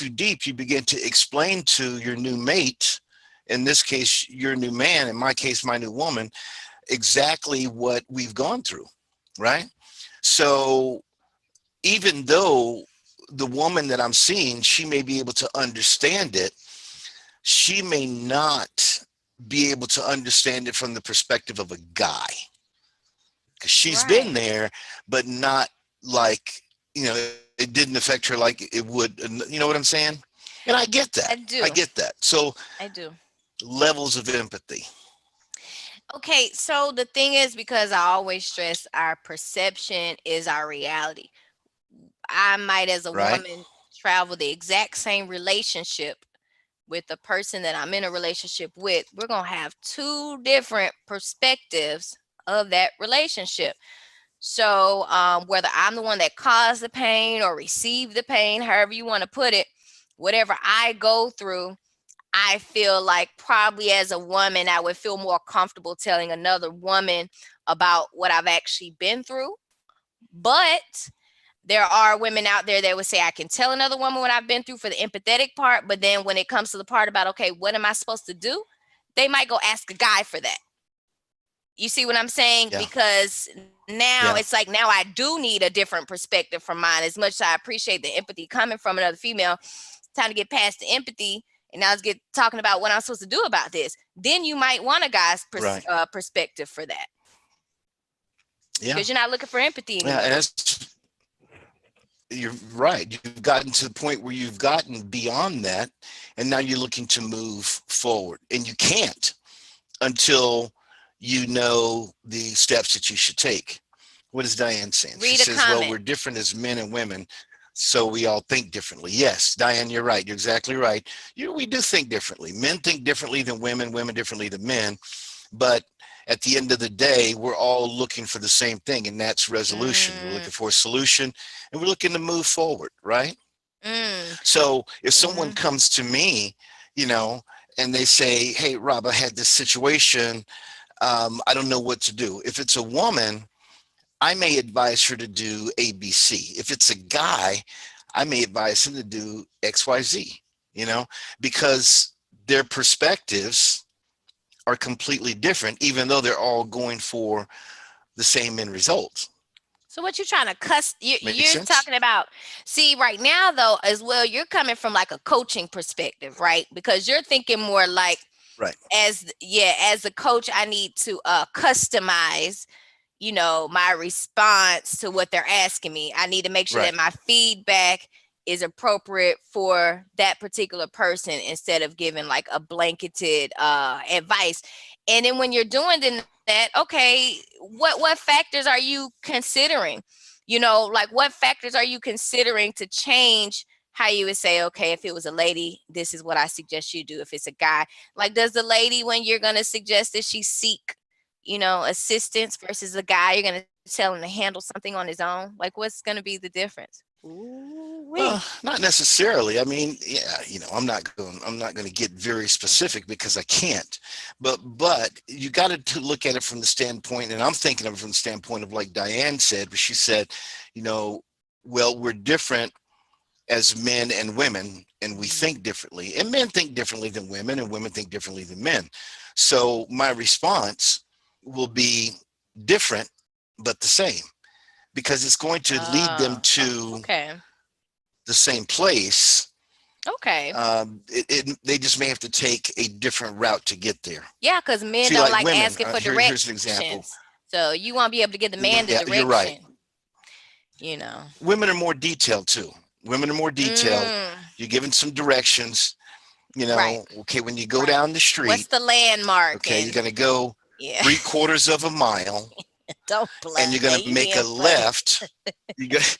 too deep, you begin to explain to your new mate, in this case, your new man, in my case, my new woman, exactly what we've gone through, right? So even though the woman that I'm seeing, she may be able to understand it, she may not be able to understand it from the perspective of a guy, because she's been Right. there, but not like, it didn't affect her like it would. You know what I'm saying? And I get that. I I do. get that. So I do. levels of empathy. Okay, so the thing is, because I always stress our perception is our reality. I might, as a Right. woman, travel the exact same relationship with the person that I'm in a relationship with. We're going to have two different perspectives of that relationship. So, whether I'm the one that caused the pain or received the pain, however you want to put it, whatever I go through, I feel like probably as a woman, I would feel more comfortable telling another woman about what I've actually been through. But there are women out there that would say I can tell another woman what I've been through for the empathetic part, but then when it comes to the part about, okay, what am I supposed to do? They might go ask a guy for that. You see what I'm saying? Yeah. Because now Yeah. it's like, now I do need a different perspective from mine. As much as I appreciate the empathy coming from another female, it's time to get past the empathy and now let's get talking about what I'm supposed to do about this. Then you might want a guy's Right. perspective for that, Yeah. because you're not looking for empathy Yeah. And anymore. you're right. You've gotten to the point where you've gotten beyond that, and now you're looking to move forward, and you can't until you know the steps that you should take. What is Diane saying? She Read a says, well, comment. we're different as men and women, so we all think differently. Yes, Diane, you're right. You're exactly right. We do think differently. Men think differently than women, women differently than men. But at the end of the day, we're all looking for the same thing, and that's resolution. We're Mm, looking for a solution, and we're looking to move forward, right? mm, So if someone mm-hmm. comes to me, you know, and they say, hey, Rob, I had this situation. I don't know what to do. If it's a woman, I may advise her to do ABC. If it's a guy, I may advise him to do XYZ, because their perspectives are completely different, even though they're all going for the same end result. So what you trying to cuss? Make You're sense? talking about. See, right now though, as well, you're coming from like a coaching perspective, right? Because you're thinking more like, Right. as a coach, I need to customize, my response to what they're asking me. I need to make sure that Right. my feedback is appropriate for that particular person instead of giving like a blanketed advice. And then when you're doing that, okay, what factors are you considering? Like what factors are you considering to change how you would say, okay, if it was a lady, this is what I suggest you do. If it's a guy, like, does the lady, when you're going to suggest that she seek, assistance versus a guy, you're going to tell him to handle something on his own? Like, what's going to be the difference? Ooh-wee. Not necessarily. I mean, yeah, I'm not going to get very specific because I can't. But you got to look at it from the standpoint, and I'm thinking of it from the standpoint of like Diane said, where she said, you know, well, we're different as men and women, and we Mhm. think differently. And men think differently than women, and women think differently than men. So my response will be different, but the same, because it's going to lead them to Okay. the same place. Okay. They just may have to take a different route to get there. Yeah, because men See, don't like like women, asking for here's an example. directions. So you won't be able to give the man the Yeah, you're right. direction, you know. Women are more detailed too. Women are more detailed. Mm, You're given some directions. right, Okay, when you go right. down the What's street, the landmark? okay, you're And going to go yeah, 3/4 of a mile, don't and you're play. going to You make a being funny. left. You got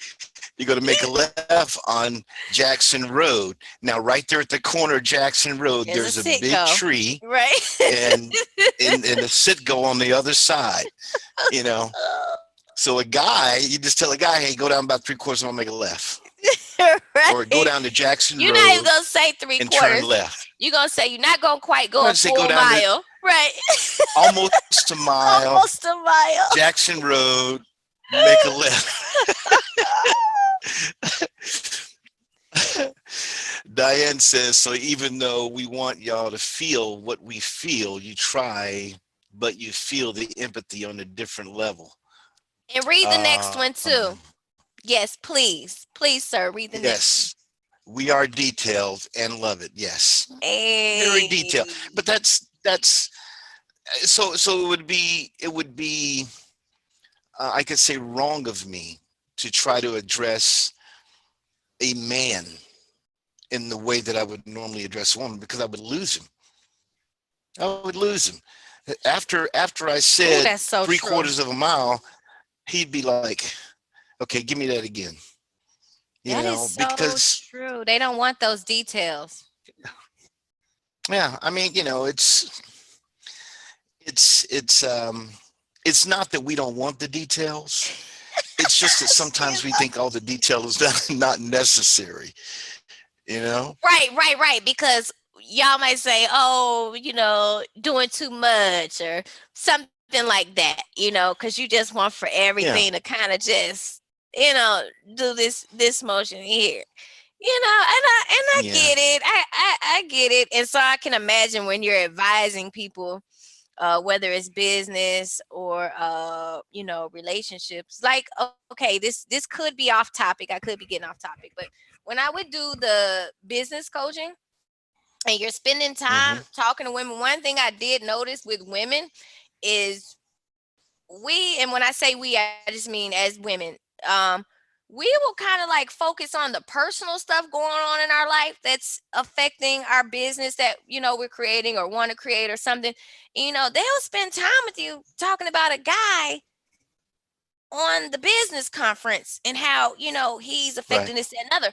you're going to make a left on Jackson Road. Now, right there at the corner of Jackson Road, There's a there's a sit big go, tree right? and and a Citgo on the other side. You know, so a guy, you just tell a guy, hey, go down about 3/4 and I'll make a left, or go Right. down to Jackson You're not even Road gonna say three and turn quarters. left. You're gonna say you're not gonna quite I go a just say go full down to mile, right? almost a mile, Almost a mile. Jackson Road, make a left. Diane says, so even though we want y'all to feel what we feel, you try, but you feel the empathy on a different level. And read the next one Um, too. Yes, please. Please, sir, read the next yes, one. we are detailed and love it. Yes, very detailed. But Hey. that's so it would be I could say wrong of me to try to address a man in the way that I would normally address a woman because I would lose him. I would lose him. After I Oh, said that's so three true. quarters of a mile, he'd be like, "Okay, give me that again." That is so Because true. They don't want those details. yeah, I mean, it's it's um it's not that we don't want the details. It's just that You sometimes we think all the detail is not necessary. You know? right. Because y'all might say, oh, doing too much or something like that, because you just want for everything Yeah, to kind of just, you know, do this motion here. And I yeah, get it. I get it. And so I can imagine when you're advising people, whether it's business or relationships. Like, okay, this could be off topic. I could be getting off topic, but when I would do the business coaching and you're spending time hmm, talking to women, one thing I did notice with women is and when I say we, I just mean as women, um, we will kind of like focus on the personal stuff going on in our life that's affecting our business that we're creating or want to create or something. They'll spend time with you talking about a guy on the business conference and how he's right, affecting this and another,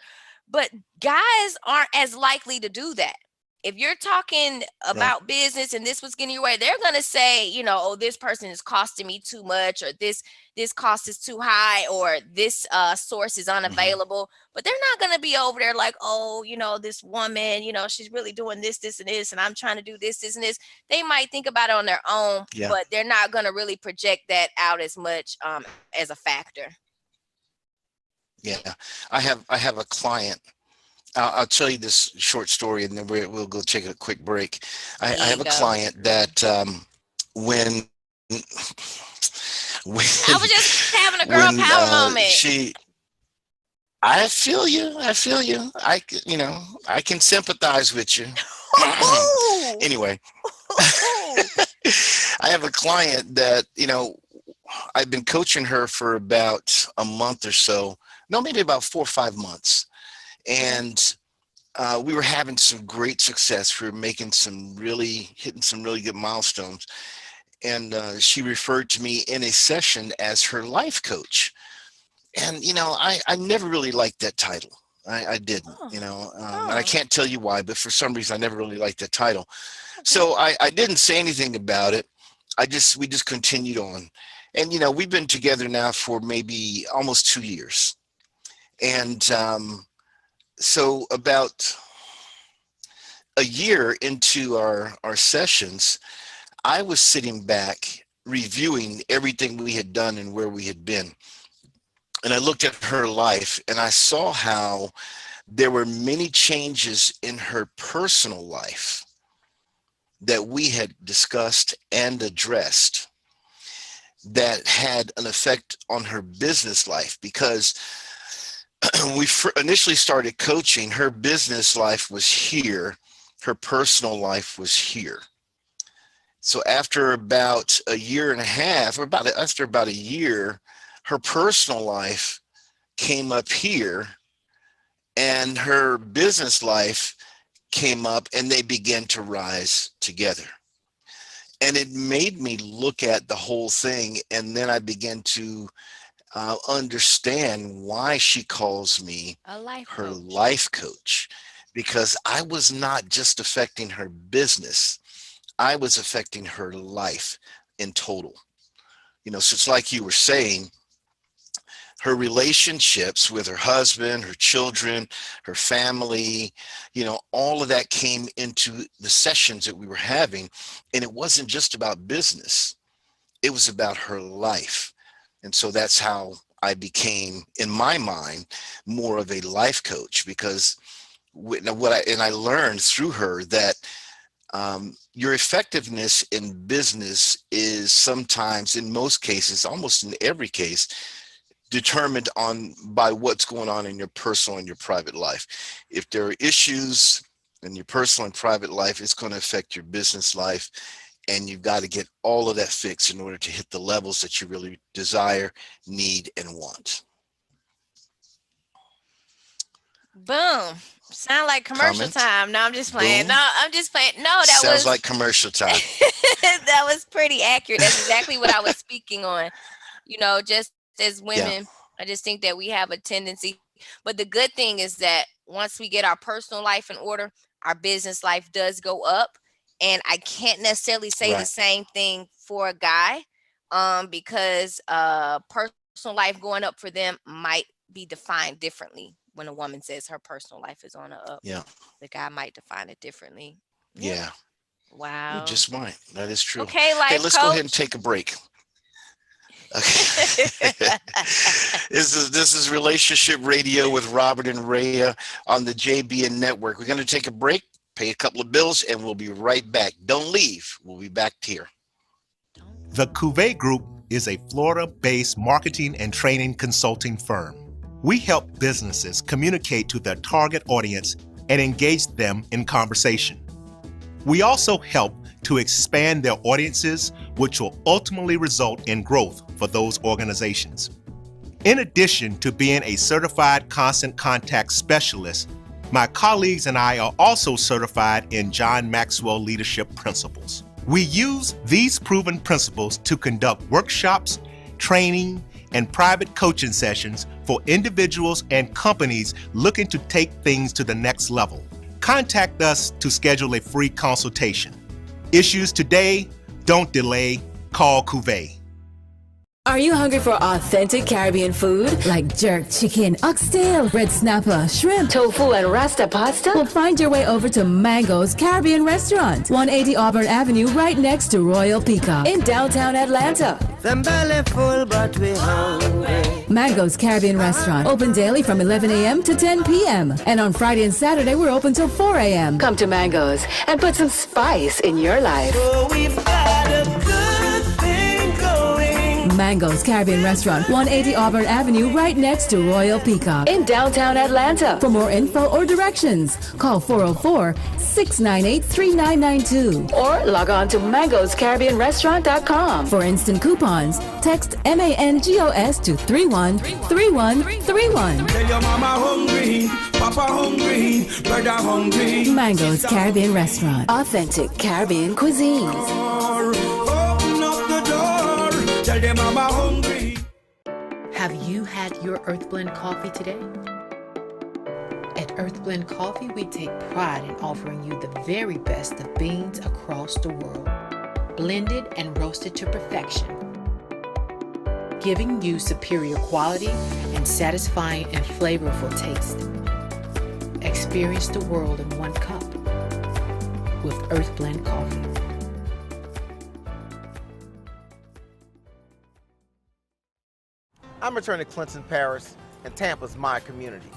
but guys aren't as likely to do that. If you're talking right, about business and this was getting your way, they're going to say, oh, this person is costing me too much, or this cost is too high, or this source is hmm, unavailable. But they're not going to be over there like, oh, this woman, she's really doing this and this, and I'm trying to do this and this. They might think about it on their own, yeah, but they're not going to really project that out as much as a factor. yeah. I have a client. I'll tell you this short story, and then we'll go take a quick break. There I you have a go. client that when I was just having a girl power when moment. I feel you. I feel you. I can sympathize with you. Anyway, I have a client that I've been coaching her for about a month or so. No, maybe about 4 or 5 months, Okay. and we were having some great success. We were hitting some really good milestones. And she referred to me in a session as her life coach. And, I never really liked that title. I didn't, Oh, and I oh, can't tell you why, but for some reason, I never really liked that title. okay. So I didn't say anything about it. We just continued on. And, we've been together now for maybe almost 2 years. And so about a year into our sessions, I was sitting back reviewing everything we had done and where we had been. And I looked at her life and I saw how there were many changes in her personal life that we had discussed and addressed that had an effect on her business life because when we initially started coaching, her business life was here, her personal life was here. So after about a year and a half, or after about a year, her personal life came up here and her business life came up and they began to rise together. And it made me look at the whole thing. And then I began to understand why she calls me A life her coach. life coach, because I was not just affecting her business, I was affecting her life in total. So it's like you were saying, her relationships with her husband, her children, her family, all of that came into the sessions that we were having. And it wasn't just about business, it was about her life. And so that's how I became, in my mind, more of a life coach because I learned through her that your effectiveness in business is sometimes, in most cases, almost in every case, determined on by what's going on in your personal and your private life. If there are issues in your personal and private life, it's going to affect your business life, and you've got to get all of that fixed in order to hit the levels that you really desire, need, and want. Boom. Sound like commercial Comments? time. No, I'm just playing. Boom. No, I'm just playing. No, that Sounds was like commercial time. that was pretty accurate. That's exactly what I was speaking on. Just as Yeah. women, I just think that we have a tendency. But the good thing is that once we get our personal life in order, our business life does go up. And I can't necessarily say the Right. same thing for a guy, because personal life going up for them might be defined differently. When a woman says her personal life is on a up, Yeah. the guy might define it differently. Yeah. Yeah. You Wow. just might. That is true. Okay, Hey, life let's go ahead and coach. take a break. Okay. This is Relationship Radio with Robert and Reya on the JBN Network. We're going to take a break, pay a couple of bills, and we'll be right back. Don't leave. We'll be back here. The Cuvée Group is a Florida-based marketing and training consulting firm. We help businesses communicate to their target audience and engage them in conversation. We also help to expand their audiences, which will ultimately result in growth for those organizations. In addition to being a certified constant contact specialist, my colleagues and I are also certified in John Maxwell Leadership Principles. We use these proven principles to conduct workshops, training, and private coaching sessions for individuals and companies looking to take things to the next level. Contact us to schedule a free consultation. Issues today, don't delay, call Cuvée. Are you hungry for authentic Caribbean food like jerk chicken, oxtail, red snapper, shrimp, tofu, and rasta pasta? Well, find your way over to Mango's Caribbean Restaurant, 180 Auburn Avenue, right next to Royal Peacock in downtown Atlanta. Them belly full, but we hungry. Mango's Caribbean Restaurant, open daily from 11 a.m. to 10 p.m. And on Friday and Saturday, we're open till 4 a.m. Come to Mango's and put some spice in your life. Oh, we've got a good thing going. Mango's Caribbean Restaurant, 180 Auburn Avenue, right next to Royal Peacock in downtown Atlanta. For more info or directions, call 404-698-3992 or log on to mangoscaribbeanrestaurant.com. For instant coupons, text MANGOS to 313131. Tell your mama hungry, papa hungry, brother hungry. Mango's Caribbean Restaurant, authentic Caribbean cuisines. Open up the door, tell your mama hungry. Have you had your Earth Blend coffee today? At Earth Blend Coffee, we take pride in offering you the very best of beans across the world, blended and roasted to perfection, giving you superior quality and satisfying and flavorful taste. Experience the world in one cup with Earth Blend Coffee. I'm attorney Clinton Paris, and Tampa's my community.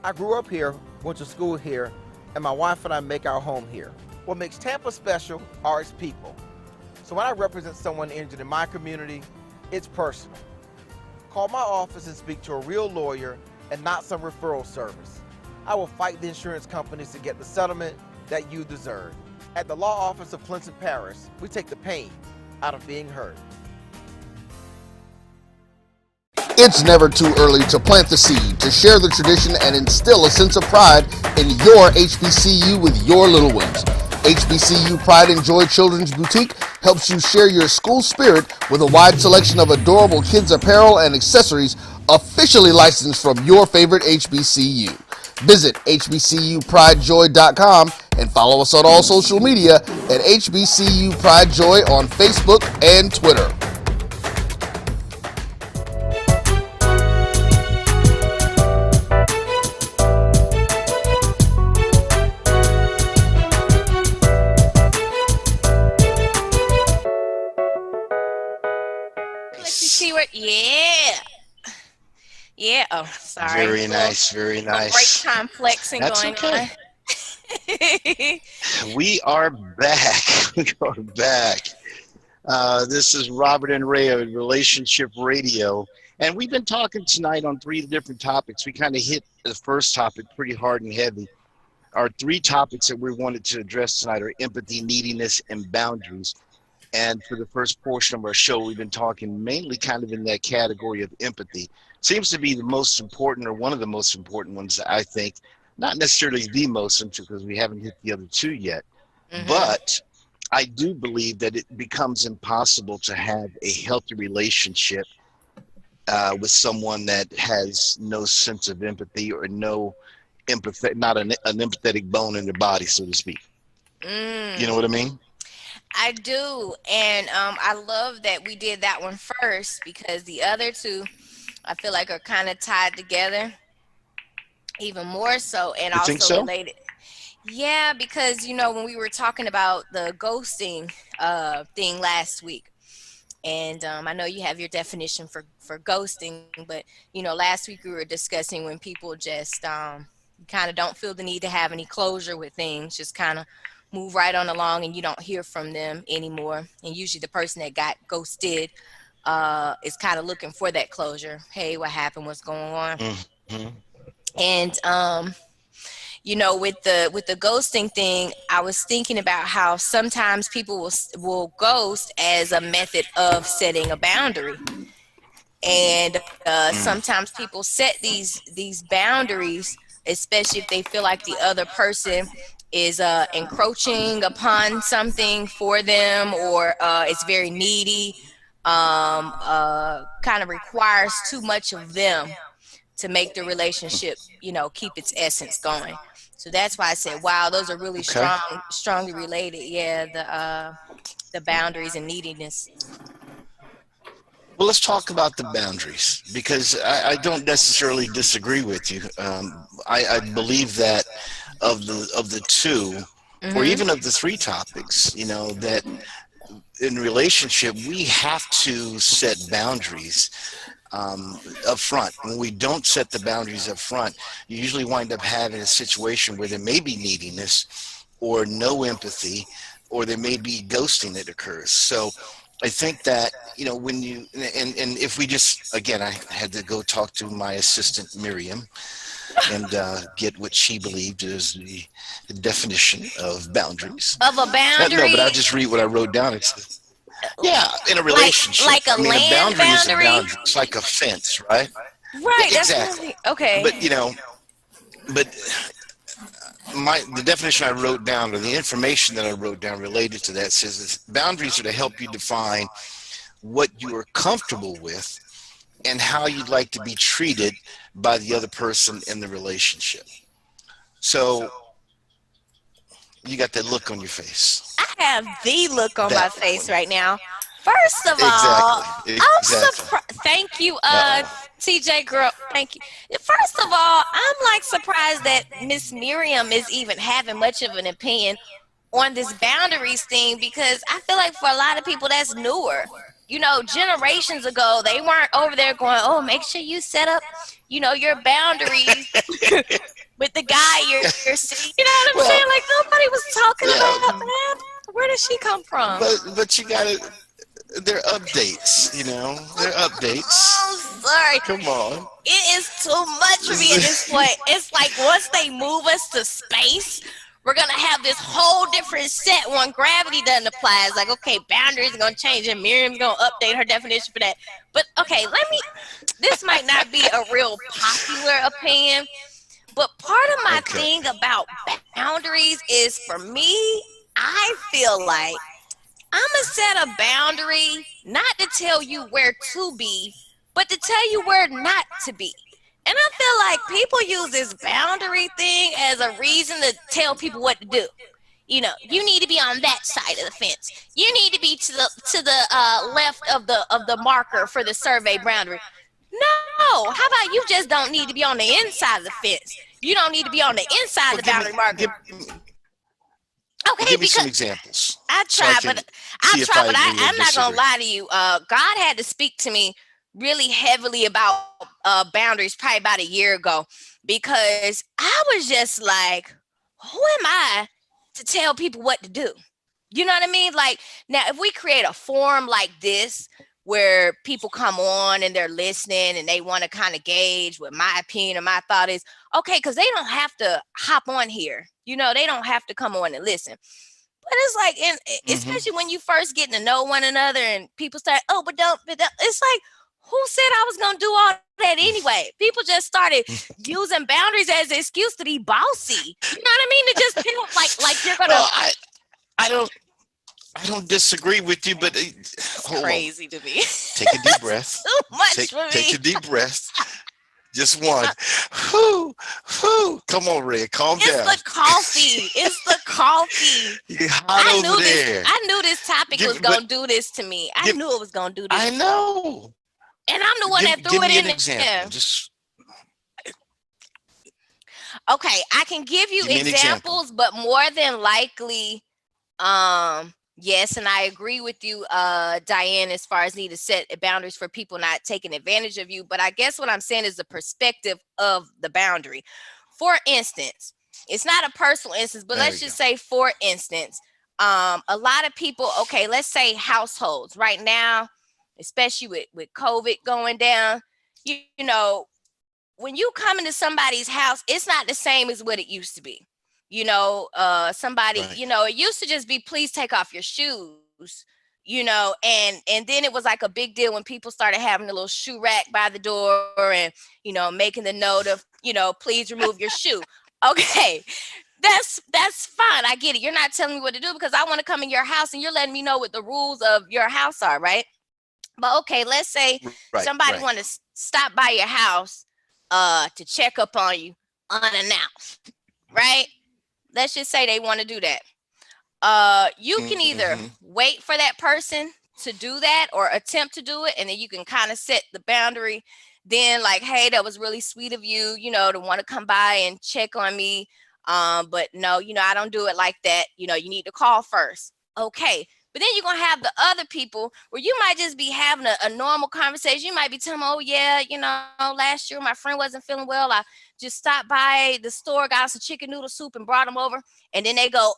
I grew up here, went to school here, and my wife and I make our home here. What makes Tampa special are its people. So when I represent someone injured in my community, it's personal. Call my office and speak to a real lawyer and not some referral service. I will fight the insurance companies to get the settlement that you deserve. At the law office of Clinton Paris, we take the pain out of being heard. It's never too early to plant the seed, to share the tradition, and instill a sense of pride in your HBCU with your little ones. HBCU Pride and Joy Children's Boutique helps you share your school spirit with a wide selection of adorable kids apparel and accessories officially licensed from your favorite HBCU. Visit hbcupridejoy.com and follow us on all social media at HBCU Pride Joy on Facebook and Twitter. Yeah. Yeah. Oh, sorry. Very nice. Very Break nice. time flexing That's going okay. on. We are back. We are back. This is Robert and Reya, Relationship Radio. And we've been talking tonight on three different topics. We kind of hit the first topic pretty hard and heavy. Our three topics that we wanted to address tonight are empathy, neediness, and boundaries. And for the first portion of our show, we've been talking mainly kind of in that category of empathy. Seems to be the most important, or one of the most important ones, I think. Not necessarily the most, because we haven't hit the other two yet. But I do believe that it becomes impossible to have a healthy relationship with someone that has no sense of empathy or no empathy, not an empathetic bone in their body, so to speak. You know what I mean? I do. And I love that we did that one first, because the other two, I feel like, are kind of tied together even more so, and You think also so? related. Yeah, because when we were talking about the ghosting thing last week, and I know you have your definition for ghosting, but last week we were discussing when people just kind of don't feel the need to have any closure with things, just kind of move right on along, and you don't hear from them anymore. And usually the person that got ghosted is kind of looking for that closure. Hey, what happened? What's going on? Mm-hmm. And with the ghosting thing, I was thinking about how sometimes people will ghost as a method of setting a boundary. And sometimes people set these boundaries, especially if they feel like the other person is encroaching upon something for them, or it's very needy, kind of requires too much of them to make the relationship, keep its essence going. So that's why I said, wow, those are really Okay. strongly related. Yeah, the boundaries and neediness. Well, let's talk about the boundaries, because I don't necessarily disagree with you. I believe that of the two, or even of the three topics, that in relationship we have to set boundaries up front. When we don't set the boundaries up front, you usually wind up having a situation where there may be neediness or no empathy, or there may be ghosting that occurs. So I think that, when you, and if we just, again, I had to go talk to my assistant, Miriam, and get what she believed is the definition of boundaries. Of a boundary? No, but I'll just read what I wrote down. Yeah, in a relationship. Like a a land boundary is a boundary? boundary. It's like a fence, right? Right. Exactly. Okay. But the definition I wrote down, or the information that I wrote down related to that, says that boundaries are to help you define what you are comfortable with and how you'd like to be treated by the other person in the relationship. So you got that look on your face. I have the look on my face right now. First of all, Exactly. I'm surprised. Thank you, TJ girl. Thank you. First of all, I'm like surprised that Miss Miriam is even having much of an opinion on this boundaries thing, because I feel like for a lot of people that's newer. Generations ago, they weren't over there going, oh, make sure you set up, your boundaries with the guy you're seeing. You know what I'm saying? Like, nobody was talking about that. Where did she come from? But you got to, they're updates, they're updates. Oh, sorry. Come on. It is too much for me at this point. It's like once they move us to space, we're going to have this whole different set when gravity doesn't apply. It's like, okay, boundaries are going to change, and Miriam's going to update her definition for that. But, okay, this might not be a real popular opinion, but part of my thing about boundaries is, for me, I feel like I'm going to set a boundary not to tell you where to be, but to tell you where not to be. And I feel like people use this boundary thing as a reason to tell people what to do. You need to be on that side of the fence. You need to be to the left of the marker for the survey boundary. No, how about you just don't need to be on the inside of the fence? You don't need to be on the inside of the boundary marker. Okay, give me some examples. I try, but I'm not gonna lie to you. God had to speak to me really heavily about boundaries probably about a year ago, because I was just like, who am I to tell people what to do. You know what I mean? Like, now, if we create a forum like this where people come on and they're listening and they want to kind of gauge what my opinion or my thought is, okay, because they don't have to hop on here. You know, they don't have to come on and listen. But it's like, especially when you first getting to know one another and people start, oh, but don't, it's like, who said I was going to do all that anyway? People just started using boundaries as an excuse to be bossy. You know what I mean? To just feel like you're going to. Well, I don't disagree with you, but hold crazy on. to me. Take a deep breath. Too much for me. Take a deep breath. Just one. Whoo. Come on, Reya. Calm down. It's the coffee. It's the coffee. You're hot over there. I knew this topic was going to do this to me. I knew it was going to do this. I know. And I'm the one that threw it in there. Example. Just okay, I can give you examples, but more than likely, yes, and I agree with you, Diane, as far as need to set boundaries for people not taking advantage of you. But I guess what I'm saying is the perspective of the boundary. For instance, it's not a personal instance, but let's just say, for instance, a lot of people, okay, let's say households right now, especially with COVID going down, you know, when you come into somebody's house, it's not the same as what it used to be. You know, somebody, right. You know, it used to just be, please take off your shoes, you know, and then it was like a big deal when people started having a little shoe rack by the door and, you know, making the note of, you know, please remove your shoe. Okay, that's fine. I get it. You're not telling me what to do because I want to come in your house and you're letting me know what the rules of your house are, right? But okay, let's say somebody want to stop by your house to check up on you unannounced, right? Let's just say they want to do that. You can either wait for that person to do that or attempt to do it, and then you can kind of set the boundary. Then like, hey, that was really sweet of you, you know, to want to come by and check on me. But no, you know, I don't do it like that. You know, you need to call first. Okay. But then you're going to have the other people where you might just be having a normal conversation. You might be telling them, oh, yeah, you know, last year my friend wasn't feeling well. I just stopped by the store, got some chicken noodle soup and brought them over. And then they go,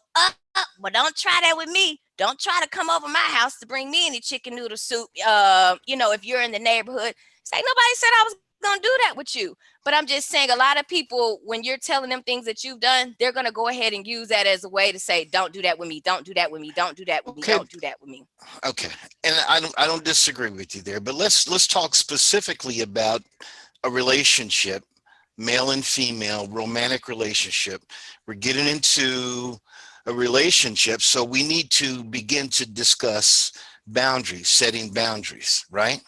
well, don't try that with me. Don't try to come over my house to bring me any chicken noodle soup. You know, if you're in the neighborhood, it's like nobody said I was going to do that with you. But I'm just saying a lot of people, when you're telling them things that you've done, they're going to go ahead and use that as a way to say, don't do that with me. Don't do that with me. Don't do that with me. Don't do that with me. Okay. And I don't disagree with you there, but let's talk specifically about a relationship, male and female, romantic relationship. We're getting into a relationship, so we need to begin to discuss boundaries, setting boundaries, right?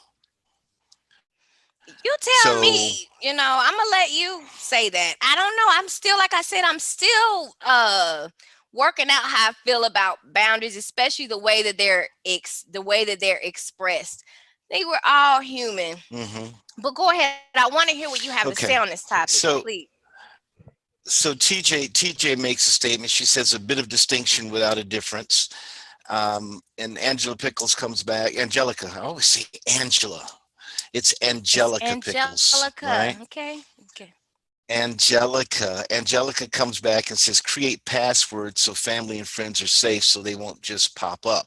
You tell me, you know, I'm going to let you say that. I don't know. I'm still, like I said, I'm still working out how I feel about boundaries, especially the way that they're expressed. They were all human. But go ahead. I want to hear what you have to say on this topic, please. So TJ makes a statement. She says a bit of distinction without a difference. And Angela Pickles comes back. Angelica. I always say Angela. It's Angelica Pickles. Right? Okay. Angelica comes back and says, create passwords so family and friends are safe so they won't just pop up.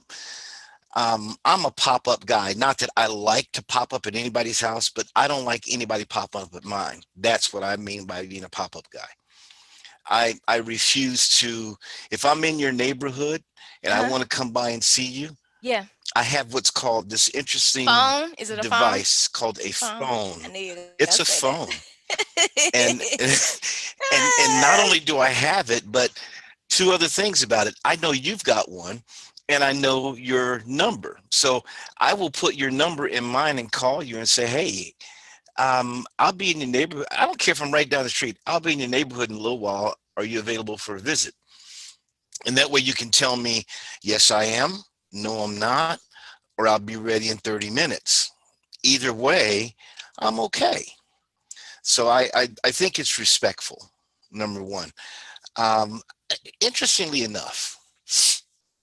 I'm a pop-up guy. Not that I like to pop up at anybody's house, but I don't like anybody pop up at mine. That's what I mean by being a pop-up guy. I refuse to, if I'm in your neighborhood and I want to come by and see you, I have what's called this interesting device called a phone. It's a phone. and not only do I have it, but two other things about it. I know you've got one and I know your number. So I will put your number in mine and call you and say, hey, I'll be in your neighborhood. I don't care if I'm right down the street. I'll be in your neighborhood in a little while. Are you available for a visit? And that way you can tell me, yes, I am. No, I'm not, or I'll be ready in 30 minutes. Either way, I'm okay. So I think it's respectful, number one. Interestingly enough,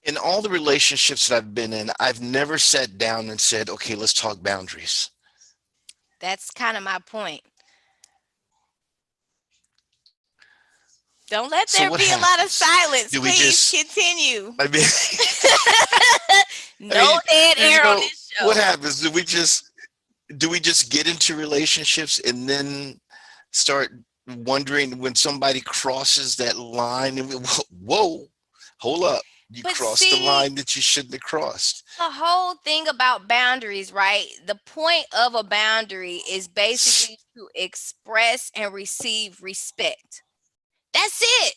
in all the relationships that I've been in, I've never sat down and said, okay, let's talk boundaries. That's kind of my point. Don't let So there what be a lot of happens? silence. Do we Please just? continue. I mean, I No mean, dead you air on know, this what show. happens? Do we just get into relationships and then start wondering when somebody crosses that line and whoa, hold up, you But crossed the see, line that you shouldn't have crossed. the whole thing about boundaries, right? The point of a boundary is basically to express and receive respect. That's it.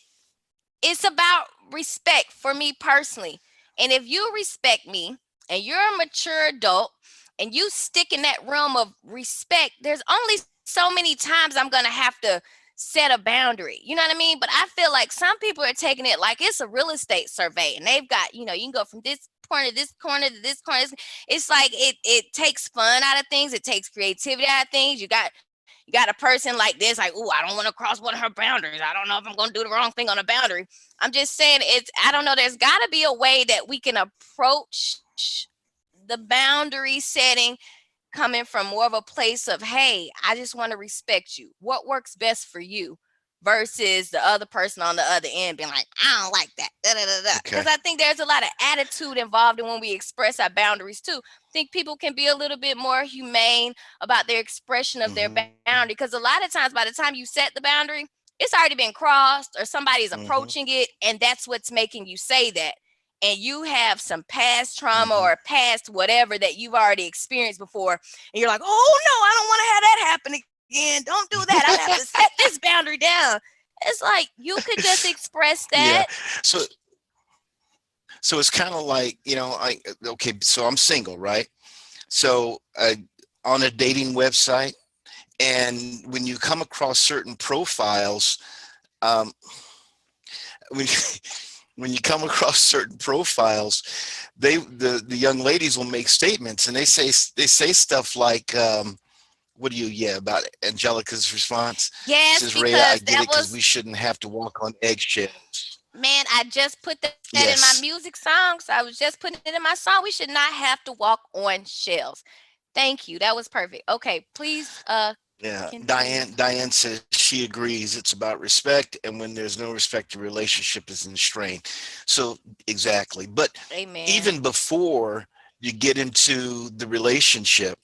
It's about respect for me personally. And if you respect me and you're a mature adult and you stick in that realm of respect, there's only so many times I'm going to have to set a boundary. You know what I mean? But I feel like some people are taking it like it's a real estate survey and they've got, you can go from this corner to this corner to this corner. It's like it takes fun out of things. It takes creativity out of things. You got a person like this, like, oh, I don't want to cross one of her boundaries. I don't know if I'm going to do the wrong thing on a boundary. I'm just saying I don't know. There's got to be a way that we can approach the boundary setting coming from more of a place of, hey, I just want to respect you. What works best for you? Versus the other person on the other end being like, I don't like that. Because Okay. I think there's a lot of attitude involved in when we express our boundaries too. I think people can be a little bit more humane about their expression of their Hmm. boundary. Because a lot of times by the time you set the boundary, it's already been crossed or somebody's Hmm. approaching it, and that's what's making you say that. And you have some past trauma Hmm. or past whatever that you've already experienced before, and you're like, oh no, I don't want to have that happen again. Don't do that. I have to set this boundary down. It's like you could just express that. Yeah. So it's kind of like, okay, so I'm single, right? So on a dating website, and when you come across certain profiles, um, when when you come across certain profiles, the young ladies will make statements, and they say stuff like, what do you, yeah, about Angelica's response? Yes, Says, Reya, I because get that it because was, we shouldn't have to walk on eggshells. man, I just put that in my Yes. music songs. I was just putting it in my song. We should not have to walk on shells. Thank you. That was perfect. Okay, please Yeah. continue. Diane says she agrees it's about respect, and when there's no respect, the relationship is in strain. So exactly. But Amen. even before you get into the relationship,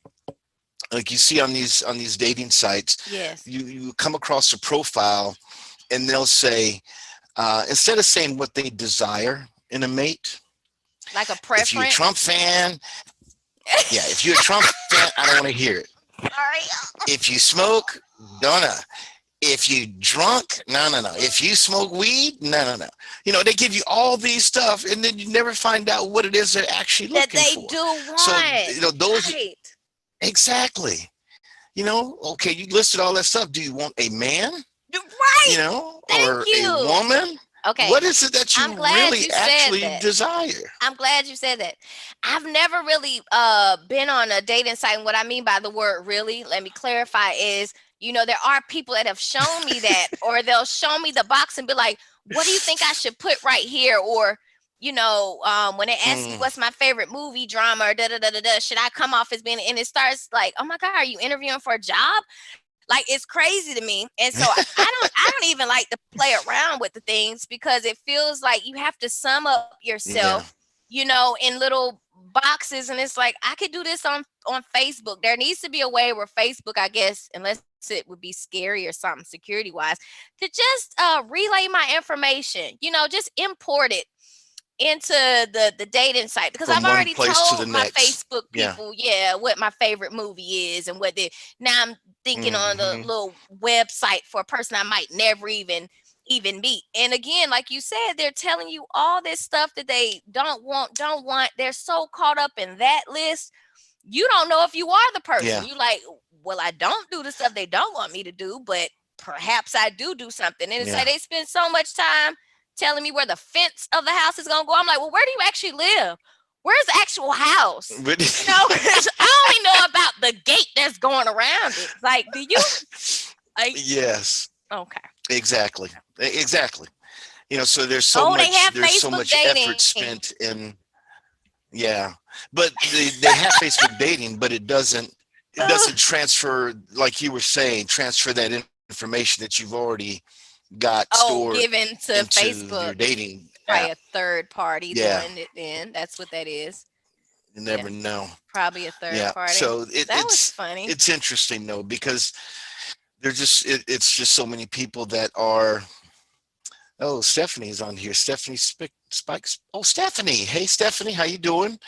like you see on these dating sites, Yes. you come across a profile, and they'll say, instead of saying what they desire in a mate, Like a if you're a Trump preference. fan, yeah, if you're a Trump fan, I don't want to hear it. Sorry. If you smoke, don't know. If you drunk, no, no, no. If you smoke weed, no, no, no. They give you all these stuff, and then you never find out what it is they're actually That looking they for. do So, want. those Right. exactly. Okay, you listed all that stuff. Do you want a man, Right. Thank or a you. woman? Okay. What is it that I'm you glad really you said actually that. desire? I'm glad you said that. I've never really been on a dating site. And what I mean by the word really, let me clarify, is there are people that have shown me that, or they'll show me the box and be like, what do you think I should put right here? Or, when they ask you Mm, what's my favorite movie, drama, or da da da da da, should I come off as being, and it starts like, oh my God, are you interviewing for a job? Like, it's crazy to me. And so I don't even like to play around with the things, because it feels like you have to sum up yeah, yourself, in little boxes. And it's like, I could do this on Facebook. There needs to be a way where Facebook, I guess, unless it would be scary or something security wise, to just relay my information, just import it into the dating site, because I've from one already place to the told my next. Facebook Yeah. people, yeah, what my favorite movie is and what they now I'm thinking on the Hmm. little website for a person I might never even meet. And again, like you said, they're telling you all this stuff that they don't want. They're so caught up in that list. You don't know if you are the person. Yeah. You like, well, I don't do the stuff they don't want me to do, but perhaps I do something. And it's like Yeah. they spend so much time telling me where the fence of the house is gonna go. I'm like, well, where do you actually live? Where's the actual house? But 'Cause I only know about the gate that's going around it. Like, do you? Like, yes, okay. exactly. Exactly. So there's so Oh, they much have there's so Facebook much effort dating. spent in. Yeah. But they have Facebook dating, but it doesn't transfer, like you were saying, transfer that information that you've already got stored given to into Facebook. your dating Probably app. a third party Yeah. doing it then. That's what that is. You never know. Probably a third Yeah. party. So That was funny. it's interesting though, because there's just it's just so many people that are. Oh, Stephanie's on here. Stephanie Spikes. Oh, Stephanie. Hey, Stephanie, how you doing?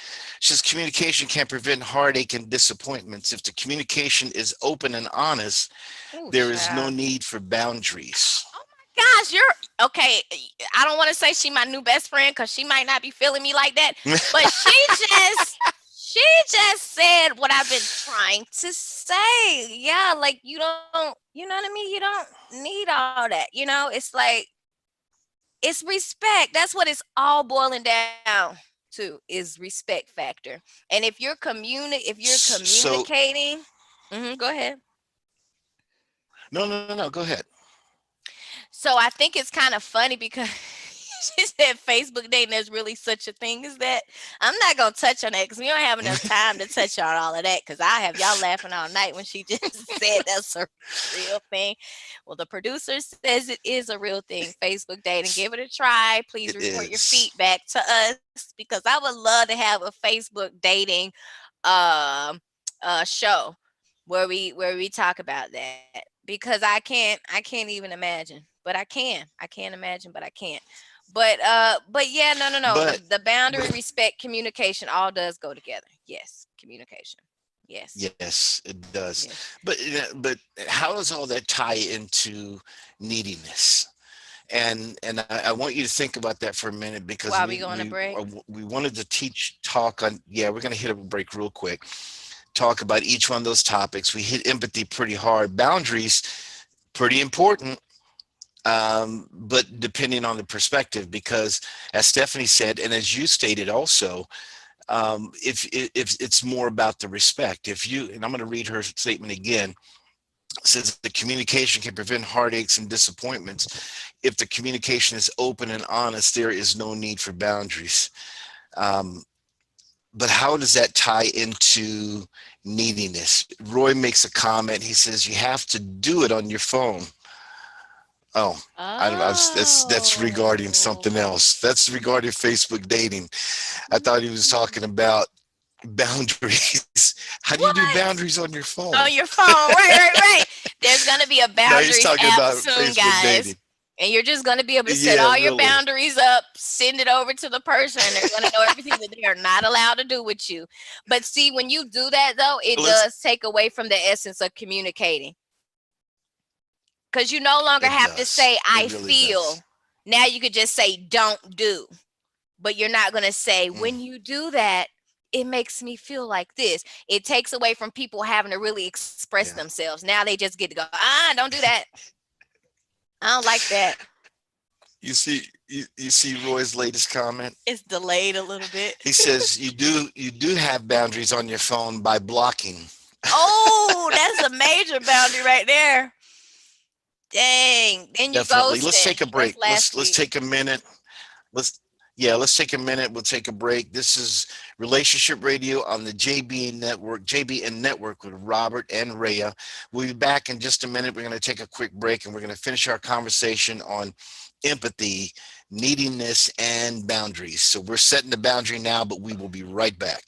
She says communication can prevent heartache and disappointments. If the communication is open and honest, Ooh, there is no child. need for boundaries. Gosh, you're okay. I don't want to say she my new best friend because she might not be feeling me like that. But she just said what I've been trying to say. Yeah, like you don't, you know what I mean? You don't need all that. You know, it's like it's respect. That's what it's all boiling down to is respect factor. And if you're So communicating, go ahead. no. Go ahead. So I think it's kind of funny because she said Facebook dating is really such a thing as that. I'm not gonna touch on that because we don't have enough time to touch on all of that because I have y'all laughing all night when she just said that's a real thing. Well, the producer says it is a real thing. Facebook dating, give it a try. Please It report your is. feedback to us because I would love to have a Facebook dating show where we talk about that because I can't even imagine, but I can't imagine, but I can't. But yeah, no. But The boundary, respect, communication all does go together. Yes, communication. Yes. yes, it does. Yes. But how does all that tie into neediness? And I want you to think about that for a minute because While we go on a break. we wanted to talk on. Yeah, we're going to hit a break real quick. Talk about each one of those topics. We hit empathy pretty hard. Boundaries, pretty important. But depending on the perspective, because as Stephanie said, and as you stated also, if it's more about the respect, and I'm going to read her statement again, it says the communication can prevent heartaches and disappointments. If the communication is open and honest, there is no need for boundaries. But how does that tie into neediness? Roy makes a comment. He says you have to do it on your phone. Oh, that's regarding something else. That's regarding Facebook dating. I thought he was talking about boundaries. How do you do boundaries on your phone? On your phone, right. There's gonna be a No, boundaries he's talking app about soon, Facebook guys. dating. And you're just gonna be able to set Yeah, all your really. boundaries up, send it over to the person, and they're gonna know everything that they are not allowed to do with you. But see, when you do that though, it does take away from the essence of communicating. Because you no longer It have to does. say I It really feel. does. Now you could just say don't do. But you're not gonna say Mm. when you do that, it makes me feel like this. It takes away from people having to really express Yeah. themselves. Now they just get to go, don't do that. I don't like that. You see Roy's latest comment? It's delayed a little bit. He says you do have boundaries on your phone by blocking. Oh, that's a major boundary right there. Dang. Then you Definitely. go. Let's take a break. Let's Let's take a minute. Let's take a minute. We'll take a break. This is Relationship Radio on the JBN Network with Robert and Reya. We'll be back in just a minute. We're going to take a quick break and we're going to finish our conversation on empathy, neediness, and boundaries. So we're setting the boundary now, but we will be right back.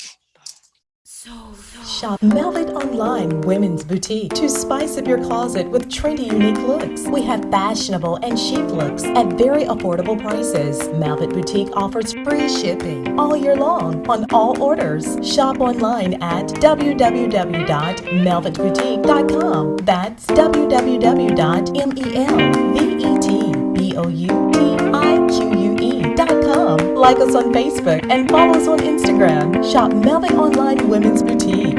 Shop Velvet Online Women's Boutique to spice up your closet with trendy, unique looks. We have fashionable and chic looks at very affordable prices. Velvet Boutique offers free shipping all year long on all orders. Shop online at www.melvetboutique.com. That's www.melvetboutique.com. Like us on Facebook and follow us on Instagram. Shop Velvet Online Women's Boutique.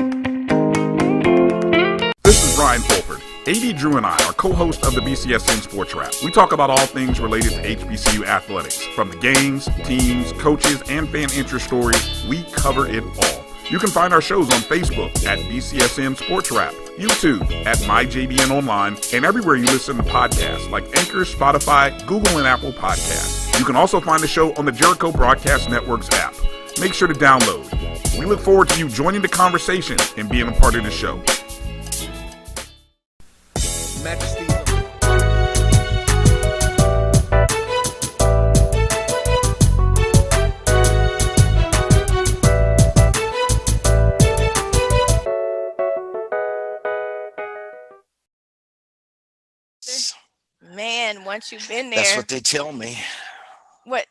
This is Brian Fulford. AD Drew and I are co-hosts of the BCSN Sports Wrap. We talk about all things related to HBCU athletics. From the games, teams, coaches, and fan interest stories, we cover it all. You can find our shows on Facebook at BCSN Sports Wrap, YouTube at MyJBN Online, and everywhere you listen to podcasts like Anchor, Spotify, Google, and Apple Podcasts. You can also find the show on the Jericho Broadcast Network's app. Make sure to download. We look forward to you joining the conversation and being a part of the show. once you've been That's there. what they tell me. What,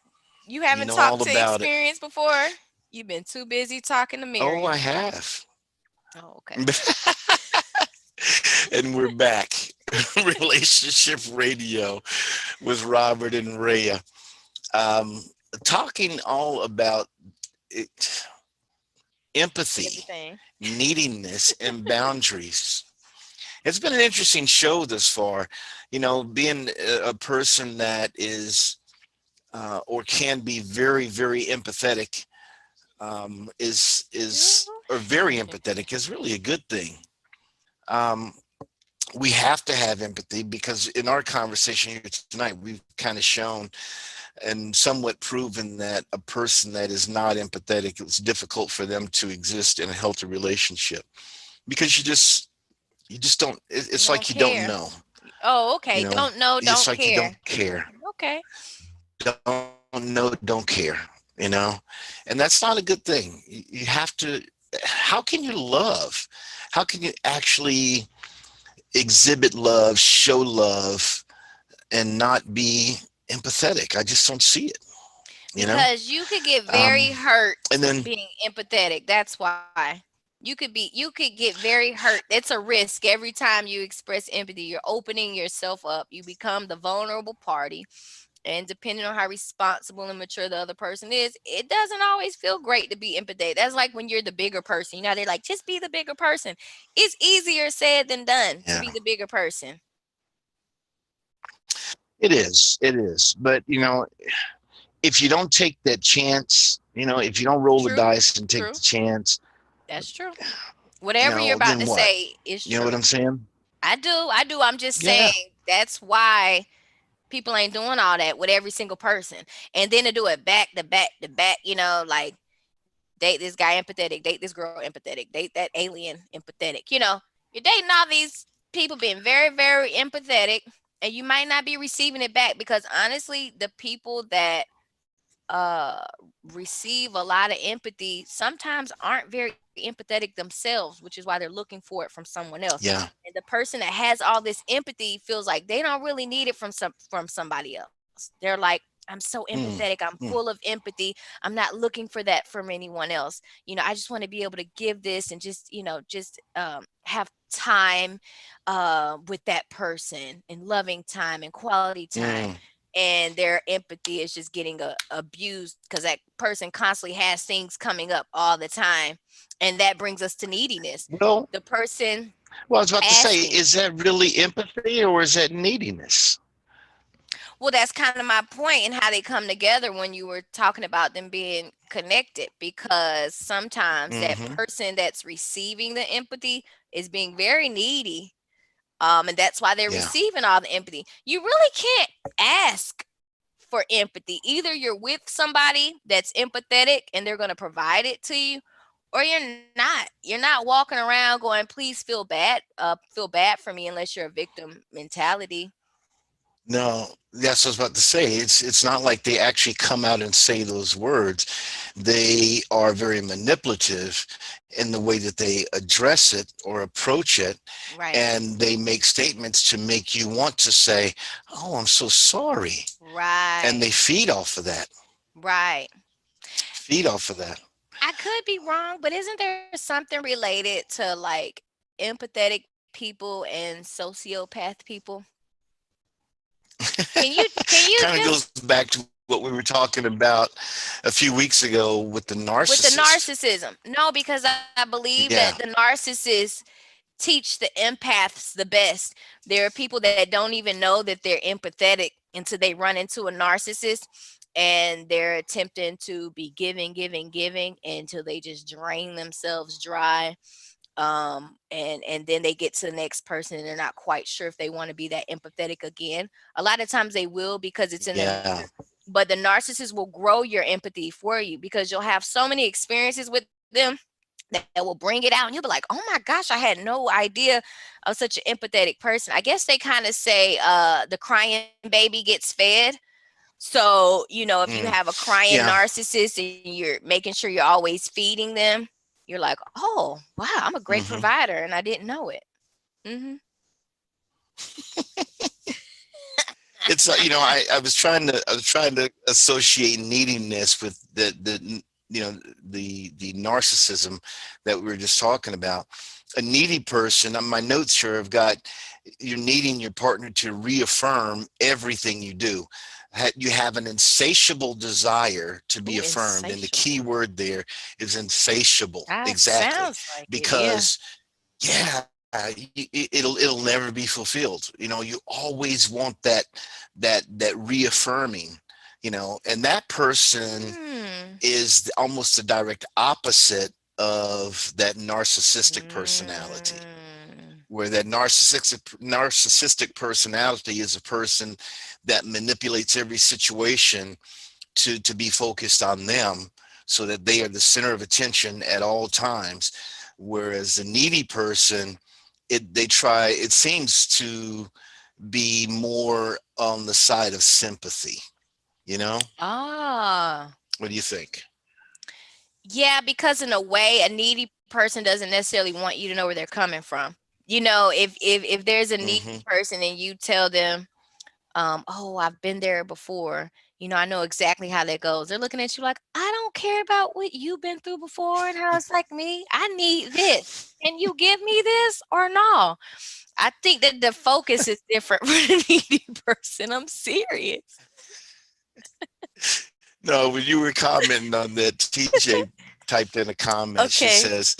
you You haven't know all talked to about it. experience before? You've been too busy talking to Oh, I Miriam. have. Oh, okay. And we're back. Relationship Radio with Robert and Reya. Um, Talking all about it, empathy, Everything. neediness, and boundaries. It's been an interesting show this far. Being a person that is or can be very, very empathetic is or very empathetic is really a good thing. Um, we have to have empathy because in our conversation here tonight, we've kind of shown and somewhat proven that a person that is not empathetic, it's difficult for them to exist in a healthy relationship because you just don't. You It's don't like you don't care. know. Oh, You okay. know, Don't know, it's don't like you don't care. care. Okay. Don't know, don't care. You know, and that's not a good thing. You have to. How can you love? How can you actually exhibit love, show love, and not be empathetic? I just don't see it. You know. Because you could get Um, very hurt and then being empathetic. That's why. You could get very hurt. It's a risk every time you express empathy. You're opening yourself up. You become the vulnerable party. And depending on how responsible and mature the other person is, it doesn't always feel great to be empathetic. That's like when you're the bigger person. They're like, just be the bigger person. It's easier said than done to yeah, be the bigger person. it is. It is. But if you don't take that chance, if you don't roll the True. dice and take the True. chance, That's true. Whatever you're about then to what? say is You know what true. I'm saying? I do. I do. I'm just Yeah. saying that's why people ain't doing all that with every single person. And then to do it back to back to back, like date this guy empathetic, date this girl empathetic, date that alien empathetic. You're dating all these people being very, very empathetic, and you might not be receiving it back because honestly, the people that uh receive a lot of empathy sometimes aren't very empathetic themselves, which is why they're looking for it from someone else. Yeah. And the person that has all this empathy feels like they don't really need it from somebody else. They're like, I'm so empathetic, Mm, I'm full of mm, empathy, I'm not looking for that from anyone else. I just want to be able to give this and just have time with that person and loving time and quality time, mm. and their empathy is just getting abused because that person constantly has things coming up all the time, and that brings us to neediness. Well, The person well, I was about to say, asking. is that really empathy or is that neediness? Well, that's kind of my point in how they come together when you were talking about them being connected, because sometimes that Hmm. person that's receiving the empathy is being very needy. And that's why they're Yeah. receiving all the empathy. You really can't ask for empathy. Either you're with somebody that's empathetic and they're going to provide it to you, or you're not. You're not walking around going, "Please feel bad for me," unless you're a victim mentality. No, that's what I was about to say. It's not like they actually come out and say those words. They are very manipulative in the way that they address it or approach it, Right. and they make statements to make you want to say, "Oh, I'm so sorry," and Right. they feed off of that. Right. Feed off of that. I could be wrong, but isn't there something related to like empathetic people and sociopath people? Can you Kind of just goes back to what we were talking about a few weeks ago with the with the narcissist. narcissism? No, because I believe that Yeah. the narcissists teach the empaths the best. There are people that don't even know that they're empathetic until they run into a narcissist, and they're attempting to be giving, giving, giving until they just drain themselves dry. And then they get to the next person and they're not quite sure if they want to be that empathetic again. A lot of times they will because it's in their Yeah. nature, but the narcissist will grow your empathy for you because you'll have so many experiences with them that will bring it out, and you'll be like, oh my gosh, I had no idea of such an empathetic person. I guess they kind of say the crying baby gets fed. So, if you Mm. have a crying Yeah. narcissist and you're making sure you're always feeding them, you're like, oh wow, I'm a great Hmm. provider and I didn't know it. Hmm. It's I was trying to associate neediness with the narcissism that we were just talking about. A needy person, on my notes here, I've got you're needing your partner to reaffirm everything you do. You have an insatiable desire to be Ooh, affirmed, and the key insatiable. word there is insatiable. That Exactly, sounds like it. Yeah. because yeah, it'll never be fulfilled. You always want that reaffirming. And that person Hmm. is almost the direct opposite of that narcissistic personality, Mm. where that narcissistic personality is a person that manipulates every situation to be focused on them, so that they are the center of attention at all times. Whereas the needy person, it seems to be more on the side of sympathy. you know Ah. what do you think? Yeah, because in a way, a needy person doesn't necessarily want you to know where they're coming from. If there's a needy Hmm. person and you tell them, oh, I've been there before, I know exactly how that goes. They're looking at you like, I don't care about what you've been through before and how it's like me. I need this. Can you give me this or no? I think that the focus is different for the needy person. I'm serious. No, when you were commenting on that, TJ typed in a comment. She Okay. says,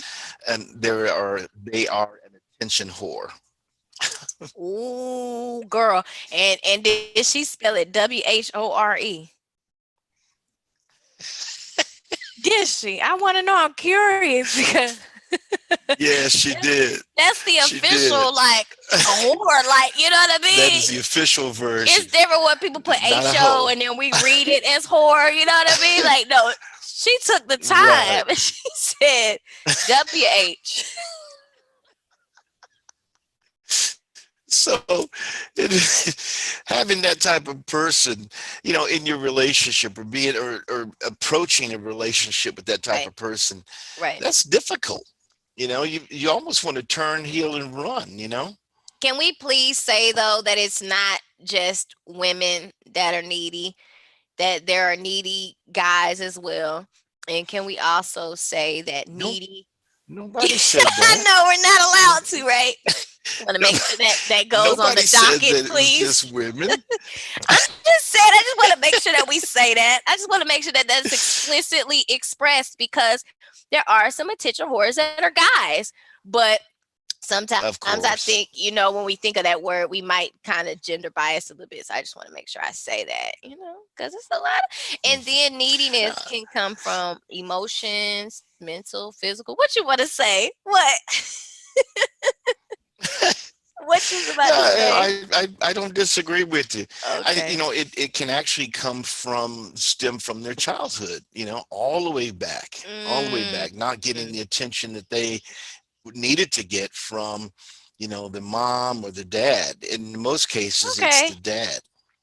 and they are an attention whore. Ooh, girl. And did she spell it WHORE? Did she? I want to know. I'm curious because Yeah, she did. that's the She did. official, like, whore, like, you know what I That is mean? the official It's version, different when people put not a HO hoe. and then we read it as whore, you know what I mean? Like, no, she took the Right. time and she said WH. So having that type of person, in your relationship, or approaching a relationship with that type Right, of person, right. that's difficult. You almost want to turn heel and run. Can we please say, though, that it's not just women that are needy, that there are needy guys as well? And can we also say that Nope, needy nobody said I that. know we're not No, allowed to, right? Want to no, make sure that that goes on the nobody said docket, that it was please. just women. I'm just saying, I just want to make sure that we say that. I just want to make sure that that's explicitly expressed because there are some attention whores that are guys, but sometimes Of I think, course. when we think of that word, we might kind of gender bias a little bit. So I just want to make sure I say that, because it's a lot. And Mhm. then neediness Uh, can come from emotions, mental, physical. What you want to say? What? What you was Yeah, about to say? I don't disagree with you. Okay. It can actually stem from their childhood, all the way Mm, back, not getting the attention that they needed to get from, the mom or the dad. In most cases, it's okay. the dad.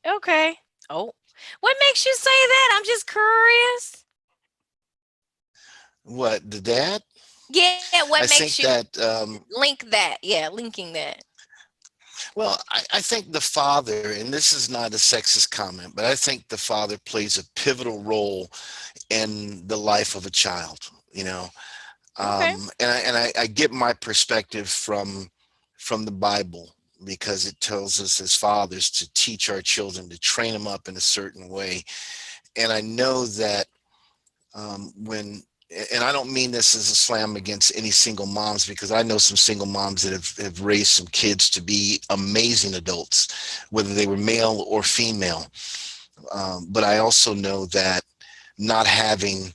Okay. Oh, what makes you say that? I'm just curious. What, the dad? Yeah. What I makes you think that, link that? Yeah, linking that. well, I think the father, and this is not a sexist comment, but I think the father plays a pivotal role in the life of a child. You know, Okay. and I get my perspective from the Bible, because it tells us as fathers to teach our children, to train them up in a certain way. And I know that, when and I don't mean this as a slam against any single moms, because I know some single moms that have raised some kids to be amazing adults, whether they were male or female. But I also know that not having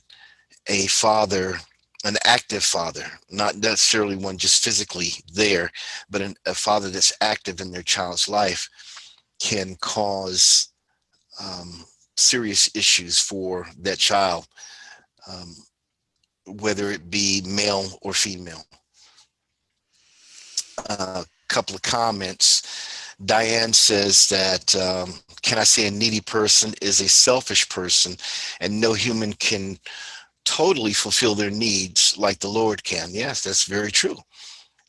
a father, an active father, not necessarily one just physically there, but a father that's active in their child's life, can cause, um, serious issues for that child, um, whether it be male or female. A couple of comments. Diane says that, can I say a needy person is a selfish person, and no human can totally fulfill their needs like the Lord can. Yes, that's very true.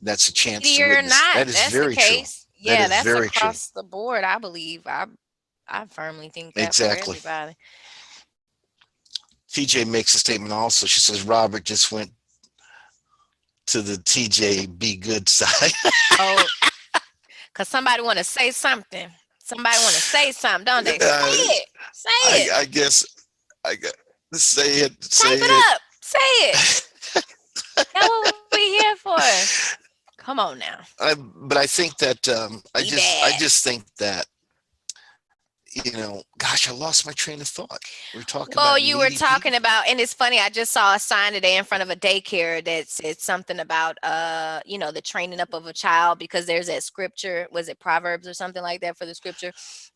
That's a chance Needy to or witness. not, That is that's the very true. case. That Yeah, is that's very true. across the board, I believe. I firmly think that for Exactly. everybody. TJ makes a statement also. She says Robert just went to the TJ be good side. Oh, because somebody want to say something. Somebody want to say something, don't they? Say Uh, it. Say it. I guess I got say it, Type say it up. Say it. That's what we here for. Come on now. but I think that Be I bad. just think that, gosh, I lost my train of thought. We're talking Well, about you were needy people. talking about, and it's funny, I just saw a sign today in front of a daycare that said something about, the training up of a child, because there's that scripture, was it Proverbs or something like that for the scripture?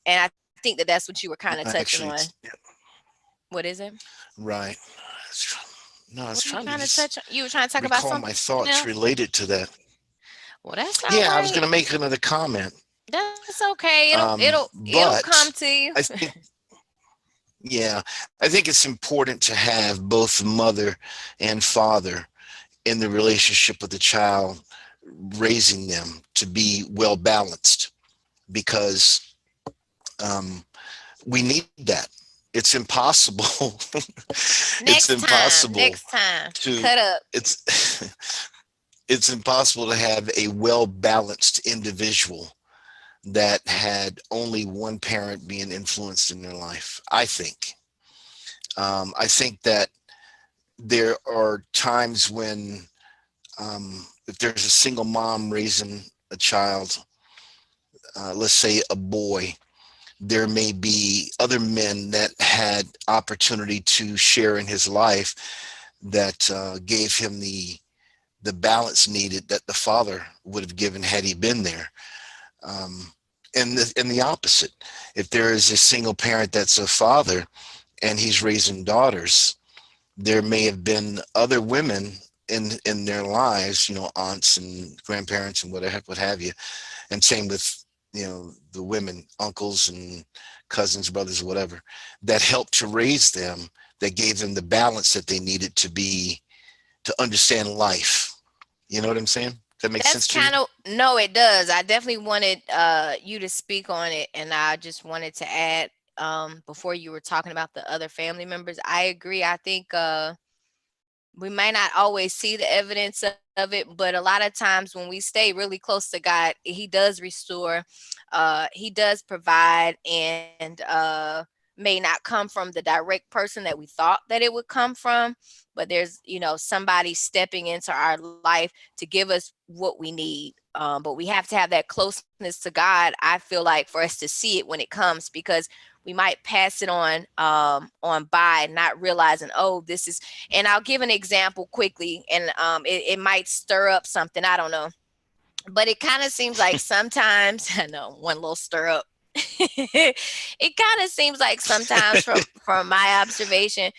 And I think that that's what you were kind of touching on. Actually, yeah, What is it? right. No, I was What are you trying to trying to just touch? You were trying to talk about recall something my thoughts else? related to that. Well, that's all Yeah, I was right. going to make another comment, That's okay. It'll come but to you. I think, yeah, I think it's important to have both mother and father in the relationship with the child, raising them to be well balanced, because um, we need that. It's impossible. It's Next time. impossible Next time. to Cut up. it's it's impossible to have a well balanced individual that had only one parent being influenced in their life. I think that there are times when, if there's a single mom raising a child, let's say a boy, there may be other men that had opportunity to share in his life that gave him the balance needed that the father would have given had he been there. And the opposite, if there is a single parent that's a father and he's raising daughters, there may have been other women in their lives, aunts and grandparents and what have you, and same with the women, uncles and cousins, brothers, whatever, that helped to raise them, that gave them the balance that they needed to understand life. You know what I'm saying? That makes That's sense to you? kind of, no, it does. I definitely wanted you to speak on it, and I just wanted to add, before you were talking about the other family members. I agree. I think we may not always see the evidence of it, but a lot of times when we stay really close to God, He does restore, He does provide, and may not come from the direct person that we thought that it would come from, but there's somebody stepping into our life to give us what we need. But we have to have that closeness to God, I feel like, for us to see it when it comes, because we might pass it on by, not realizing, oh, this is. And I'll give an example quickly, and it might stir up something, I don't know, but it kind of seems like sometimes I know, one little stir up. It kind of seems like sometimes, from my observation,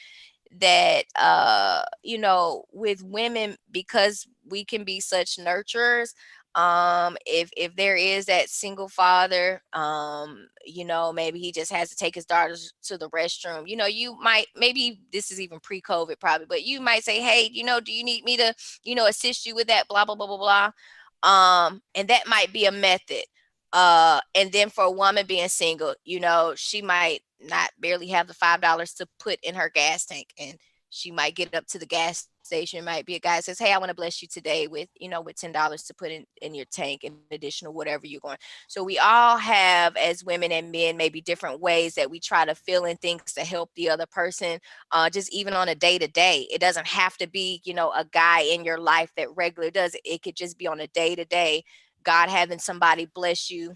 that with women, because we can be such nurturers, if there is that single father, maybe he just has to take his daughters to the restroom. You might, maybe this is even pre-COVID probably, but you might say, hey, do you need me to assist you with that, blah blah blah blah blah. And that might be a method. And then for a woman being single, she might not barely have the $5 to put in her gas tank, and she might get up to the gas station. It might be a guy that says, hey, I want to bless you today with $10 to put in your tank, in addition to whatever you're going. So we all have, as women and men, maybe different ways that we try to fill in things to help the other person, just even on a day to day. It doesn't have to be, a guy in your life that regularly does it. It could just be on a day to day, God having somebody bless you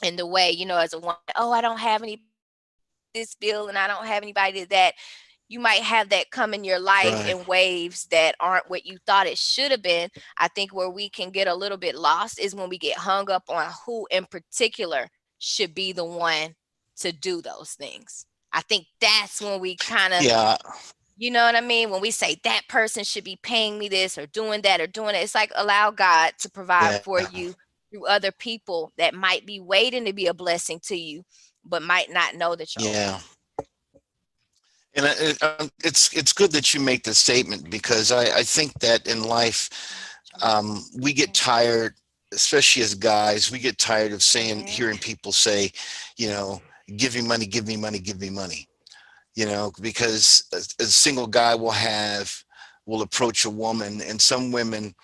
in the way, as a woman. Oh, I don't have anybody to pay this bill, and I don't have anybody to that. You might have that come in your life Right. in waves that aren't what you thought it should have been. I think where we can get a little bit lost is when we get hung up on who in particular should be the one to do those things. I think that's when we kind of, Yeah. you know what I mean? When we say that person should be paying me this or doing that or doing it, it's like, allow God to provide Yeah. for you through other people that might be waiting to be a blessing to you, but might not know that you're Yeah. open. And it's good that you make the statement, because I think that in life, we get tired, especially as guys, we get tired of hearing people say, you know, give me money, give me money, give me money. Because a single guy will approach a woman, and some women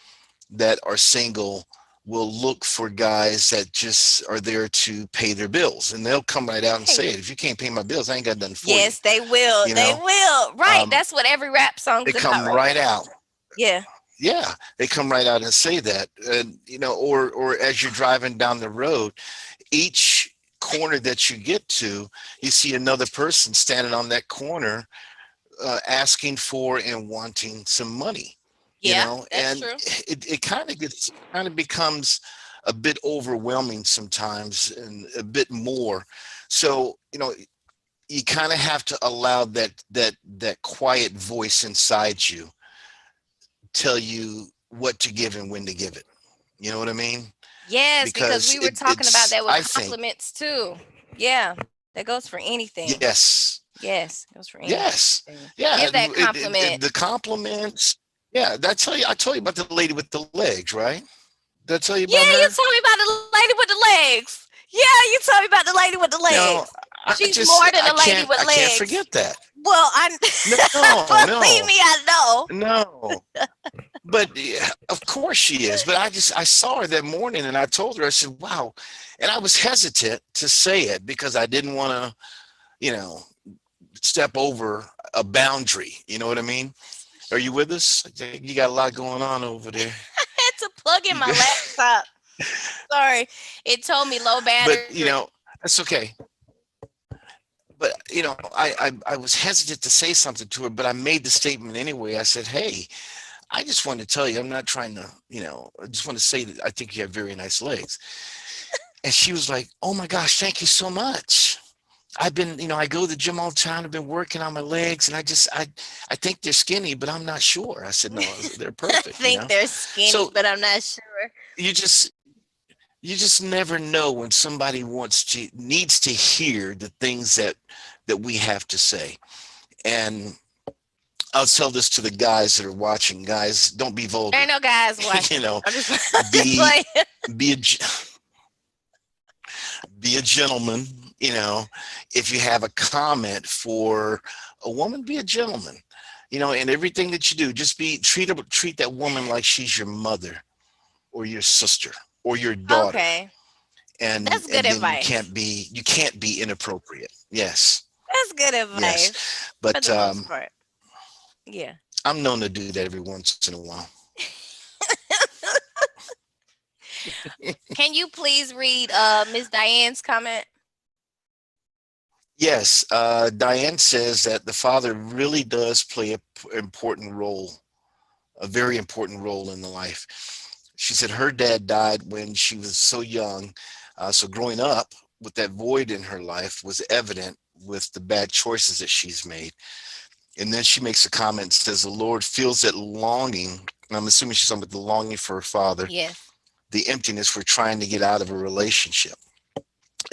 that are single will look for guys that just are there to pay their bills, and they'll come right out and say it. If you can't pay my bills, I ain't got nothing for you. Yes, they will. They will. Right. That's what every rap song's They about. come right out. Yeah. Yeah, they come right out and say that. And or as you're driving down the road, each corner that you get to, you see another person standing on that corner, asking for and wanting some money. Yeah, that's and true. it kind of becomes a bit overwhelming sometimes, and a bit more. So you kind of have to allow that quiet voice inside you tell you what to give and when to give it. You know what I mean? Yes, because we were talking about that with compliments too. Yeah, that goes for anything. Yes. Yes, it goes for anything. Yes. Yeah. Give that compliment. The compliments. Yeah, I told you about the lady with the legs, right? Did I tell you about her? Yeah, you told me about the lady with the legs. Yeah, you told me about the lady with the legs. She's more than a lady with legs. I can't forget that. Well, no. Believe me, I know. No. But yeah, of course she is. But I saw her that morning, and I told her, I said, wow. And I was hesitant to say it because I didn't want to, step over a boundary. You know what I mean? Are you with us? You got a lot going on over there. I had to plug in my laptop. Sorry. It told me low battery. But, that's okay. But, I was hesitant to say something to her, but I made the statement anyway. I said, hey, I just want to tell you, I'm not trying to, I just want to say that I think you have very nice legs. And she was like, oh my gosh, thank you so much. I've been, I go to the gym all the time. I've been working on my legs, and I think they're skinny, but I'm not sure. I said, no, they're perfect. I think they're skinny, but I'm not sure. You just never know when somebody needs to hear the things that we have to say. And I'll tell this to the guys that are watching. Guys, don't be vulgar. There ain't no guys watching. Be a gentleman. If you have a comment for a woman, be a gentleman. And everything that you do, just treat that woman like she's your mother or your sister or your daughter. Okay. And that's good advice. You can't be inappropriate. Yes. That's good advice. Yes. But for the most part. Yeah. I'm known to do that every once in a while. Can you please read Ms. Diane's comment? Yes. Diane says that the father really does play an important role, a very important role in the life. She said her dad died when she was so young. So growing up with that void in her life was evident with the bad choices that she's made. And then she makes a comment and says the Lord feels that longing, and I'm assuming she's talking about the longing for her father, yes, the emptiness for trying to get out of a relationship.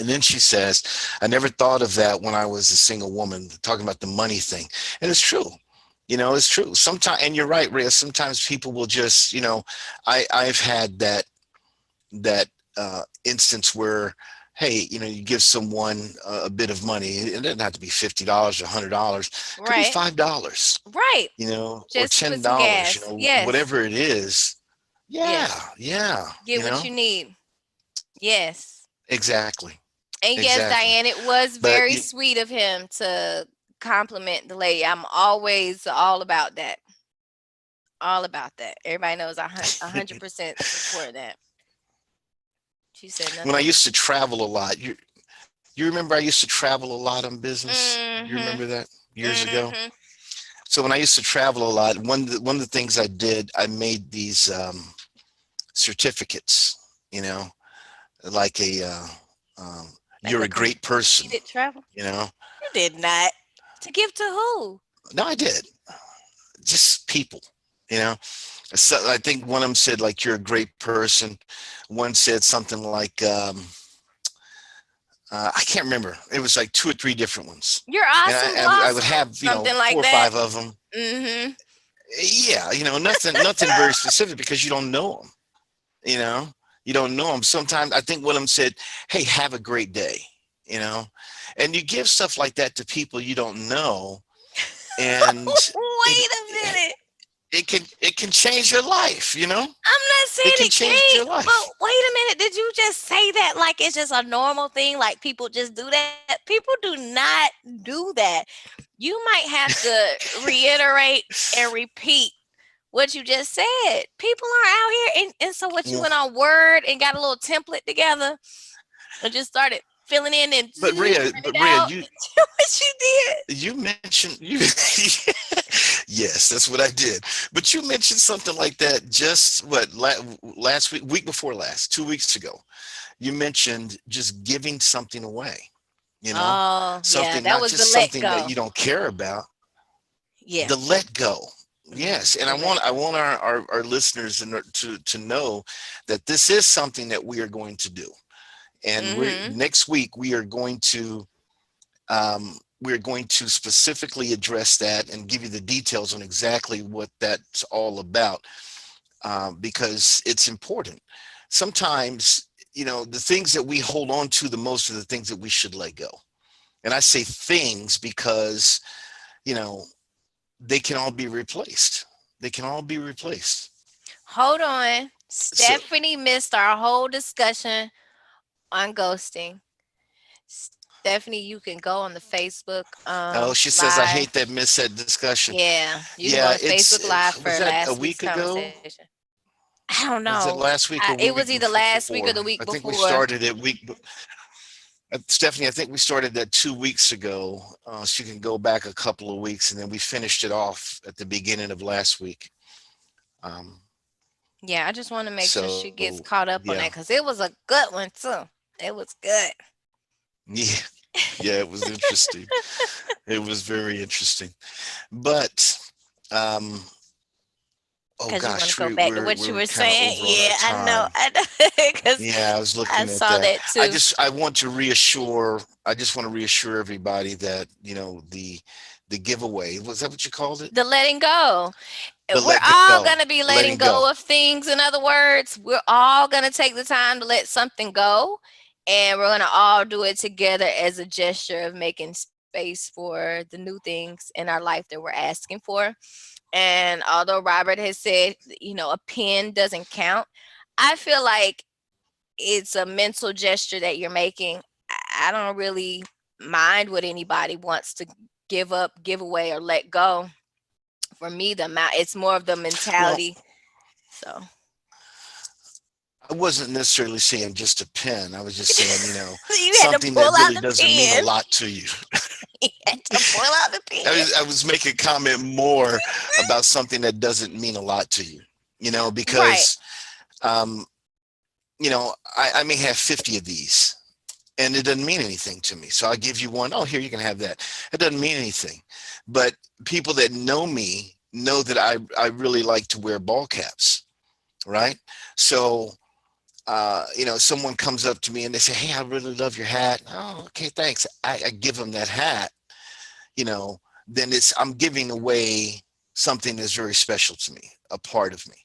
And then she says, I never thought of that when I was a single woman, talking about the money thing. And it's true. It's true. Sometimes, and you're right, Reya, sometimes people will just, I've had that instance where, hey, you give someone a bit of money. It doesn't have to be $50 or $100. It could right. be $5. Right. Just or $10, yes. Whatever it is. Yeah. Get what you need. Yes. Exactly. And yes, Diane, it was very sweet of him to compliment the lady. I'm always all about that. All about that. Everybody knows I 100% support that. She said nothing. When I used to travel a lot, you remember I used to travel a lot on business? Mm-hmm. You remember that years ago? So when I used to travel a lot, one of the things I did, I made these certificates, like you're a great person. You did travel? You did not. To give to who? No, I did. Just people, So I think one of them said, like, you're a great person. One said something like, I can't remember. It was like 2 or 3 different ones. You're awesome. I would have, something like 4 or 5 of them. Mm-hmm. Yeah, nothing very specific because you don't know them. You don't know them. Sometimes I think one of them said, hey, have a great day. you know, and you give stuff like that to people you don't know, and it Wait a minute. it can change your life, you know. I'm not saying It can it change can't, your but life. wait a minute. Did you just say that like it's just a normal thing? Like people just do that? People do not do that. You might have to reiterate and repeat what you just said. People are out here, and so what you Yeah. went on Word and got a little template together and just started filling in and But print it Rhea, out. What you did? you mentioned you yes, that's what I did. But you mentioned something like that just what last week before last, 2 weeks ago. You mentioned just giving something away, you know, Oh yeah, something, that not was the just let something that go. you don't care about, Yeah, the let go. Yes, and the let I go. want our listeners to know that this is something that we are going to do. And we're Mm-hmm. next week we're going to specifically address that and give you the details on exactly what that's all about, because it's important. Sometimes, you know, the things that we hold on to the most are the things that we should let go. And I say things because, you know, they can all be replaced. They can all be replaced. Hold on. So, Stephanie missed our whole discussion on ghosting. Stephanie, you can go on the Facebook oh, she says, I hate live. that miss that discussion. Yeah, you can go Yeah, on Facebook live was for that a last week's week ago? conversation. I don't Was it know. last week or It was week either last before? week or the I week think we before. started it Stephanie, I think we started that 2 weeks ago. So you can go back a couple of weeks, and then we finished it off at the beginning of last week. Um, Yeah, I just want to make sure she so gets caught up on yeah, that because it was a good one too. It was good. yeah, yeah. It was interesting. It was very interesting. But um, oh Because you want to gosh, go back to what you we're were kind of saying. over on our Yeah, time. I know. Because Yeah, I was I looking at saw that. that too. I want to reassure. I just want to reassure everybody that, you know, the giveaway, was that what you called it? The letting go. The We're let all go, going to be letting letting go. go of things. In other words, we're all going to take the time to let something go. And we're going to all do it together as a gesture of making space for the new things in our life that we're asking for. And although Robert has said, a pen doesn't count, I feel like it's a mental gesture that you're making. I don't really mind what anybody wants to give up, give away, or let go. For me, it's more of the Well, mentality. So I wasn't necessarily saying just a pen. I was just saying, you know, you had to something pull that out really the doesn't mean a pen. lot to you. You had to pull out the pen. I was making a comment more about something that doesn't mean a lot to you, you know, Right. because, um, you know, I may have 50 of these and it doesn't mean anything to me. So I give you one. Oh, here, you can have that. It doesn't mean anything. But people that know me know that I really like to wear ball caps, right? So, you know, someone comes up to me and they say, hey, I really love your hat. Oh, okay, thanks. I give them that hat, you know, then I'm giving away something that's very special to me, a part of me.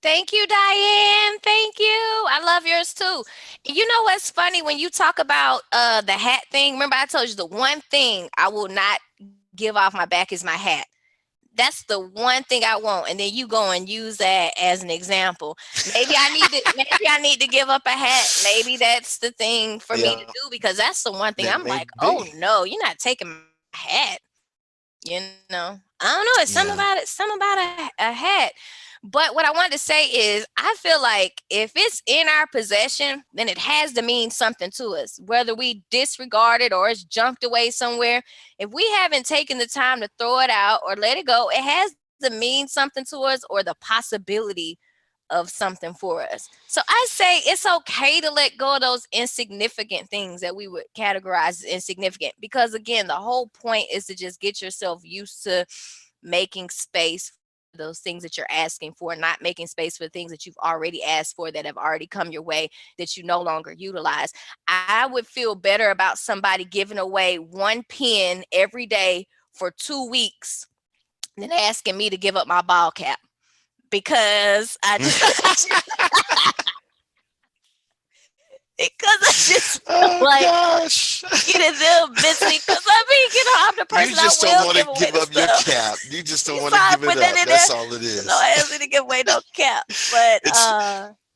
Thank you, Diane. Thank you. I love yours too. You know what's funny when you talk about the hat thing? Remember, I told you the one thing I will not give off my back is my hat. That's the one thing I won't. And then you go and use that as an example. Maybe I need to give up a hat. Maybe that's the thing for me to Yeah, do because that's the one thing that I'm may like, oh be. no, you're not taking my hat. I don't know. It's Yeah. something about a hat. But what I wanted to say is, I feel like if it's in our possession, then it has to mean something to us, whether we disregard it or it's junked away somewhere. If we haven't taken the time to throw it out or let it go, it has to mean something to us or the possibility of something for us. So I say it's okay to let go of those insignificant things that we would categorize as insignificant because, again, the whole point is to just get yourself used to making space for those things that you're asking for, not making space for the things that you've already asked for that have already come your way that you no longer utilize. I would feel better about somebody giving away one pen every day for 2 weeks than asking me to give up my ball cap because I just Because I just Oh like gosh. getting them mentally. Because I mean, I'm the You person just I don't will want give to away give the up your stuff. cap. You just don't You want saw to I give put it that up. in That's there. all it No, I is. asked me to give away no cap. But It's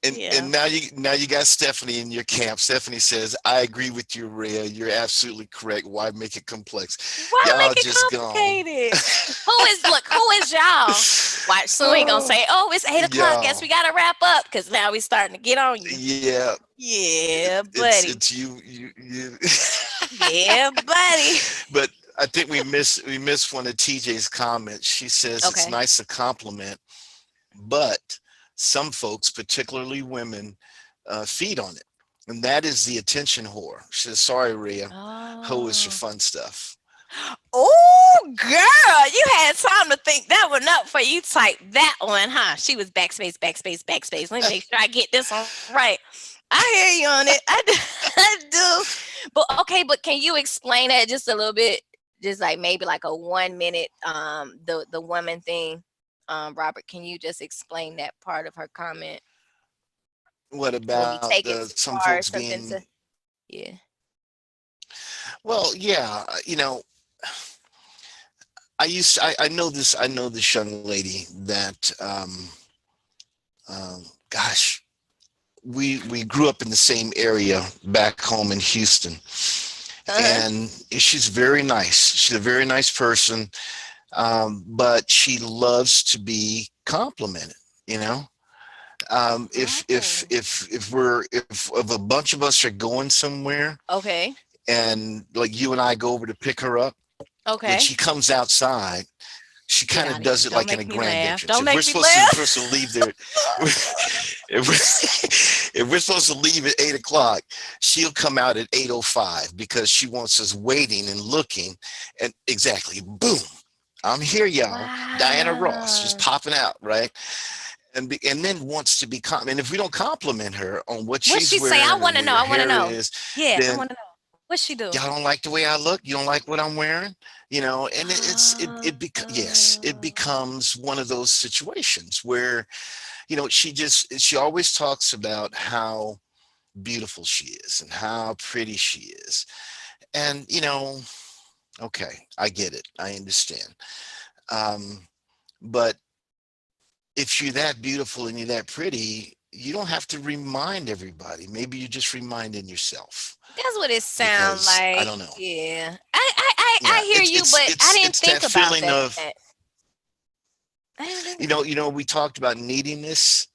yeah. and now you got Stephanie in your camp. Stephanie says, "I agree with you, Rhea. You're absolutely correct. Why make it complex? Why Y'all make it just gone." complicated? Who is y'all? Watch, soon he gonna Oh, say, "Oh, it's 8 o'clock. Guess y'all. we gotta wrap up." Because now we starting to get on you. Yeah, Yeah, buddy. it's you. Yeah, buddy. But I think we missed one of TJ's comments. She says it's Okay. nice to compliment, but some folks, particularly women, feed on it, and that is the attention whore. She says, "Sorry, Rhea, hoe is for Oh. fun stuff." Oh, girl, you had time to think that one up for you. Type that one, huh? She was backspace, backspace, backspace. Let me make sure I get this one right. I hear you on it. I do. I do. But okay, but can you explain that just a little bit? Just like maybe like a 1 minute, the woman thing. Robert, can you just explain that part of her comment What when we about take it too some far or folks something being? to yeah. Well, yeah, I know this young lady that gosh, we grew up in the same area back home in Houston, Uh-huh. and she's very nice. She's a very nice person, but she loves to be complimented. You know, Oh. if a bunch of us are going somewhere, Okay. and like you and I go over to pick her up, when Okay. she comes outside, she Get kind out of of here. does it Don't like in a make me grand laugh. entrance. Don't If we're make me supposed to, laugh. supposed to leave there, if we're supposed to leave at 8 o'clock, she'll come out at 8:05 because she wants us waiting and looking. And exactly, boom, I'm here, y'all. Diana Ross just Wow. popping out, right? And then wants to be and if we don't compliment her on what What she's she say? I wearing or want to where know. her I want to hair know. is, Yeah, I then want to know. What she do? y'all don't like the way I look. You don't like what I'm wearing, and yes, it Oh. becomes one of those situations where, she always talks about how beautiful she is and how pretty she is. And, okay, I get it. I understand. Um, but if you're that beautiful and you're that pretty, you don't have to remind everybody. Maybe you're just reminding yourself, That's what it sound because I like. don't know. Yeah. I Yeah, hear you, but I didn't it's that think about feeling that. of, I didn't think about we talked about neediness,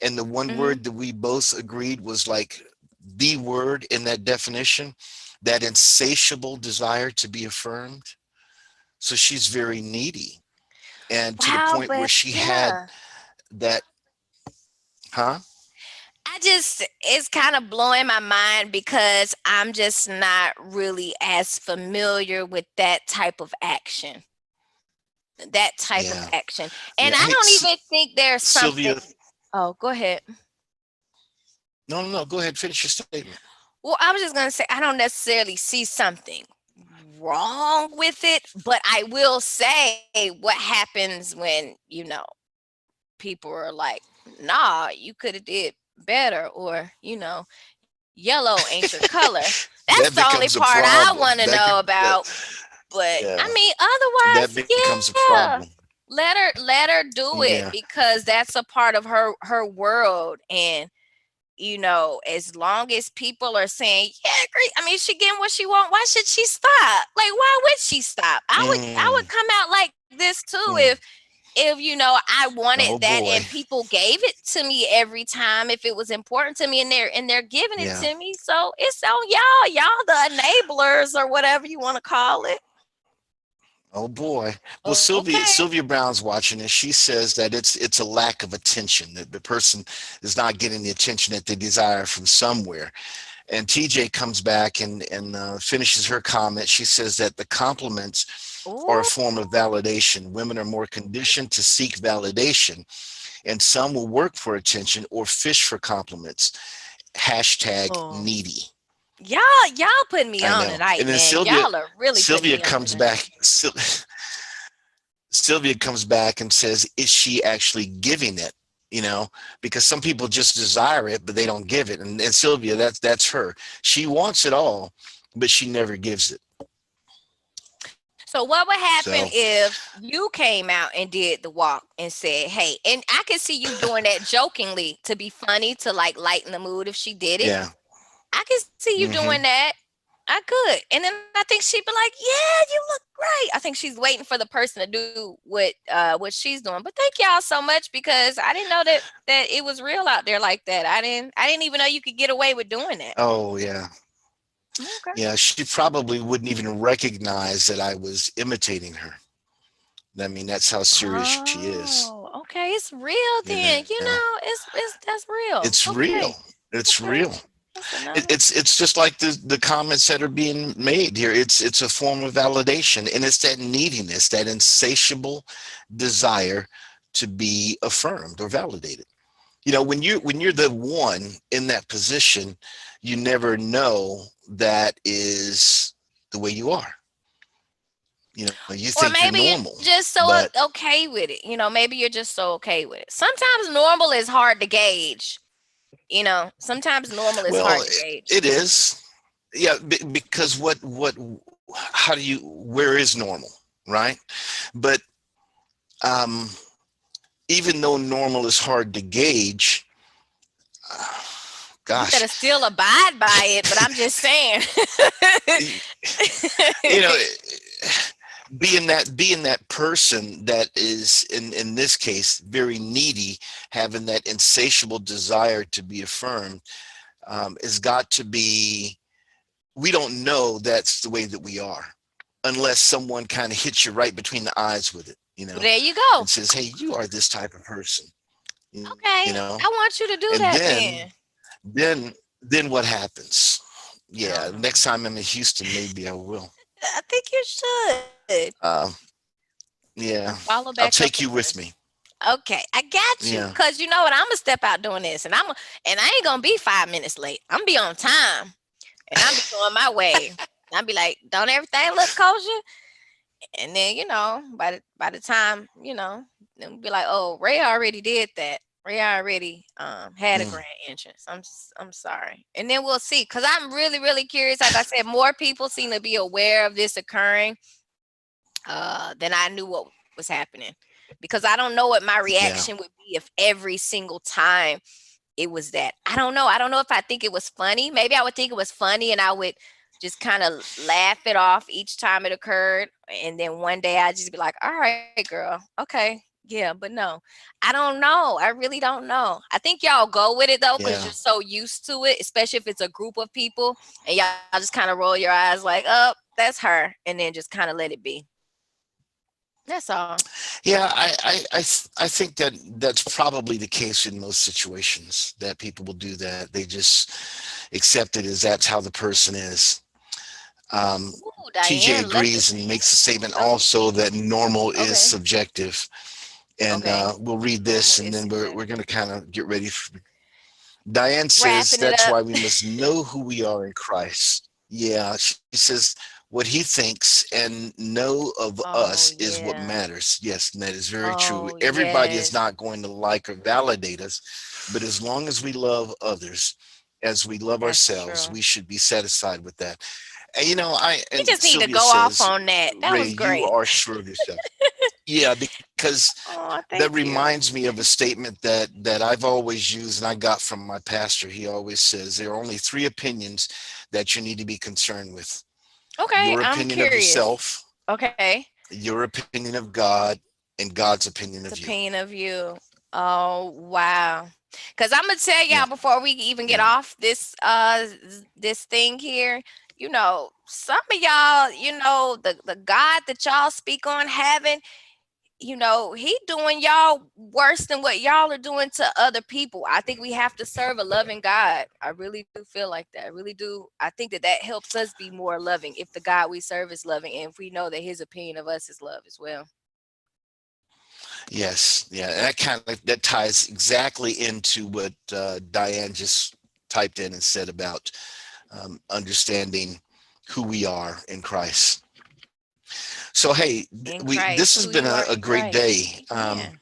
and the one it. Hmm. word that we both agreed was like the word in that definition, that insatiable desire to be affirmed. So she's very needy, and to the Wow, point where but she had yeah. that, huh? It's kind of blowing my mind because I'm just not really as familiar with that type of action. That type of Yeah. action. Yeah. And I Hey, don't even think there's something. Sylvia. Oh, go ahead. No, no, no. Go ahead. Finish your statement. Well, I was just going to say, I don't necessarily see something wrong with it, but I will say what happens when, people are like, nah, you could have did better, or, yellow ain't your color. That's That the only becomes a part I problem. want to know about. But I Yeah, mean, that otherwise, becomes a yeah. problem. Let her do it, Yeah. because that's a part of her world. And as long as people are saying, yeah, great. I mean, she getting what she want. Why should she stop? Like, why would she stop? I would Mm, come out like this too mm. if I Oh wanted that boy. and people gave it to me every time, if it was important to me, and they're giving it Yeah. to me. So it's on y'all the enablers, or whatever you want to call it. Oh boy. Well, Sylvia Okay. Sylvia Brown's watching this. She says that it's a lack of attention, that the person is not getting the attention that they desire from somewhere. And TJ comes back and finishes her comment. She says that the compliments are a Ooh. form of validation. Women are more conditioned to seek validation, and some will work for attention or fish for compliments. Hashtag Oh. needy. Y'all putting me I on know. tonight, And then man. Y'all are really putting Sylvia me on comes tonight. back. Sylvia comes back and says, "Is she actually giving it?" you know, because some people just desire it, but they don't give it. And Sylvia, that's her. She wants it all, but she never gives it. So what would happen So if you came out and did the walk and said, "Hey," and I could see you doing that jokingly to be funny, to like lighten the mood if she did it. yeah. I could see you doing Hmm. that. I could. And then I think she'd be like, "Yeah, you look great." I think she's waiting for the person to do what she's doing. But thank y'all so much, because I didn't know that it was real out there like that. I didn't even know you could get away with doing that. Oh yeah. Okay. Yeah, she probably wouldn't even recognize that I was imitating her. I mean, that's how serious she is. Oh, okay. It's real You then. know, It's that's real. it's real. Okay. It's Okay. real. That's enough. It's just like the comments that are being made here. It's a form of validation, and it's that neediness, that insatiable desire to be affirmed or validated. You know, when you're the one in that position, you never know that is the way you are. You know, you Or think you're maybe you're normal, just so but okay with it. Maybe you're just so okay with it. Sometimes normal is hard to gauge. Sometimes normal is well, hard to gauge. it is. Yeah, because how do you, where is normal, right? But um, even though normal is hard to gauge, uh, You better gosh, still abide by it, but I'm just saying. you know, being that person that is in this case very needy, having that insatiable desire to be affirmed, has got to be. We don't know that's the way that we are unless someone kind of hits you right between the eyes with it, There you go. and says, "Hey, you are this type of person," you Okay. know. I want you to do And that then, then. then what happens? Yeah, Um, next time I'm in Houston, maybe I will. I think you should. Uh, yeah, Follow I'll back up take with you with us. me. Okay, I got you. Yeah, Cause you know what? I'm gonna step out doing this, and I ain't gonna be 5 minutes late. I'm gonna be on time, and I'll be going my way. I'll be like, "Don't everything look kosher?" And then by the time they'll be like, "Oh, Ray already did that. Ray already had a mm, grand entrance. I'm sorry." And then we'll see. Cause I'm really really curious. Like I said, more people seem to be aware of this occurring than I knew what was happening, because I don't know what my yeah, reaction would be if every single time it was that. I don't know. I don't know if I think it was funny. Maybe I would think it was funny and I would just kind of laugh it off each time it occurred. And then one day I'd just be like, "All right, girl. Okay. Yeah, but no, I don't know. I really don't know. I think y'all go with it though, because yeah, you're so used to it, especially if it's a group of people and y'all just kind of roll your eyes like, "Oh, that's her," and then just kind of let it be. That's all. yeah. I think that that's probably the case in most situations, that people will do that. They just accept it as that's how the person is. Um, Ooh, TJ Diane, let the agrees and makes the statement oh, also that normal is okay. subjective. And Okay. we'll read Normal this, and is then we're subjective. going to kind of get ready for. Diane says Wrapping it that's up. why we must know who we are in Christ. Yeah, she says what he thinks and know of Oh us is what yeah. matters. Yes, and that is very true. Oh Everybody is yes. not going to like or validate us, but as long as we love others as we love That's ourselves, true. we should be satisfied with that. And You and just need to Sylvia go off says, on that. That Ray, was you great. are sure of yourself. Yeah, because Oh, that thank you. reminds me of a statement that I've always used and I got from my pastor. He always says there are only three opinions that you need to be concerned with: Okay, your I'm opinion of curious. yourself, Okay. your opinion of God, and God's opinion It's of you. opinion of you. Oh wow. Cause I'm gonna tell Yeah, y'all before we even get yeah, off this thing here, some of y'all, the God that y'all speak on having, he doing y'all worse than what y'all are doing to other people. I think we have to serve a loving God. I really do feel like that. I really do. I think that helps us be more loving if the God we serve is loving, and if we know that his opinion of us is love as well. yes, yeah. And that ties exactly into what Diane just typed in and said about understanding who we are in Christ. So hey, In we this Christ, has who been you are a in great day. Christ. Amen.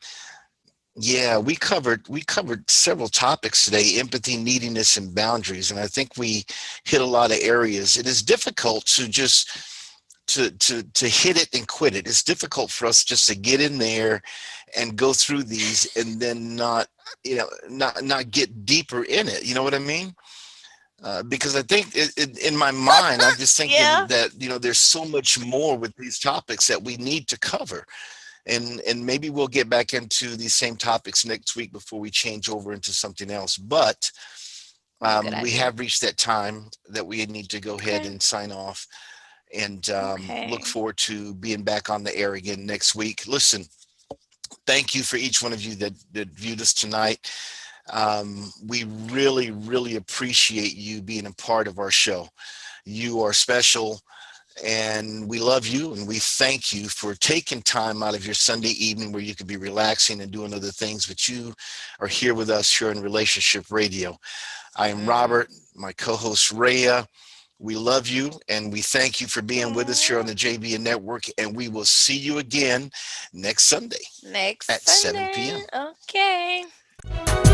Yeah, we covered several topics today: empathy, neediness, and boundaries. And I think we hit a lot of areas. It is difficult to just to hit it and quit it. It's difficult for us just to get in there and go through these and then not, not get deeper in it. You know what I mean? Because I think in my mind, I'm just thinking Yeah. that, there's so much more with these topics that we need to cover. And maybe we'll get back into these same topics next week before we change over into something else. But Good we idea. have reached that time that we need to go ahead Okay. and sign off, and look Okay. forward to being back on the air again next week. Listen, thank you for each one of you that viewed us tonight. We really, really appreciate you being a part of our show. You are special, and we love you, and we thank you for taking time out of your Sunday evening where you could be relaxing and doing other things, but you are here with us here in Relationship Radio. I am Mm. Robert, my co-host Reya. We love you, and we thank you for being with us here on Aw. the JBN Network, and we will see you again next Sunday Next at 7 Sunday. p.m. Okay.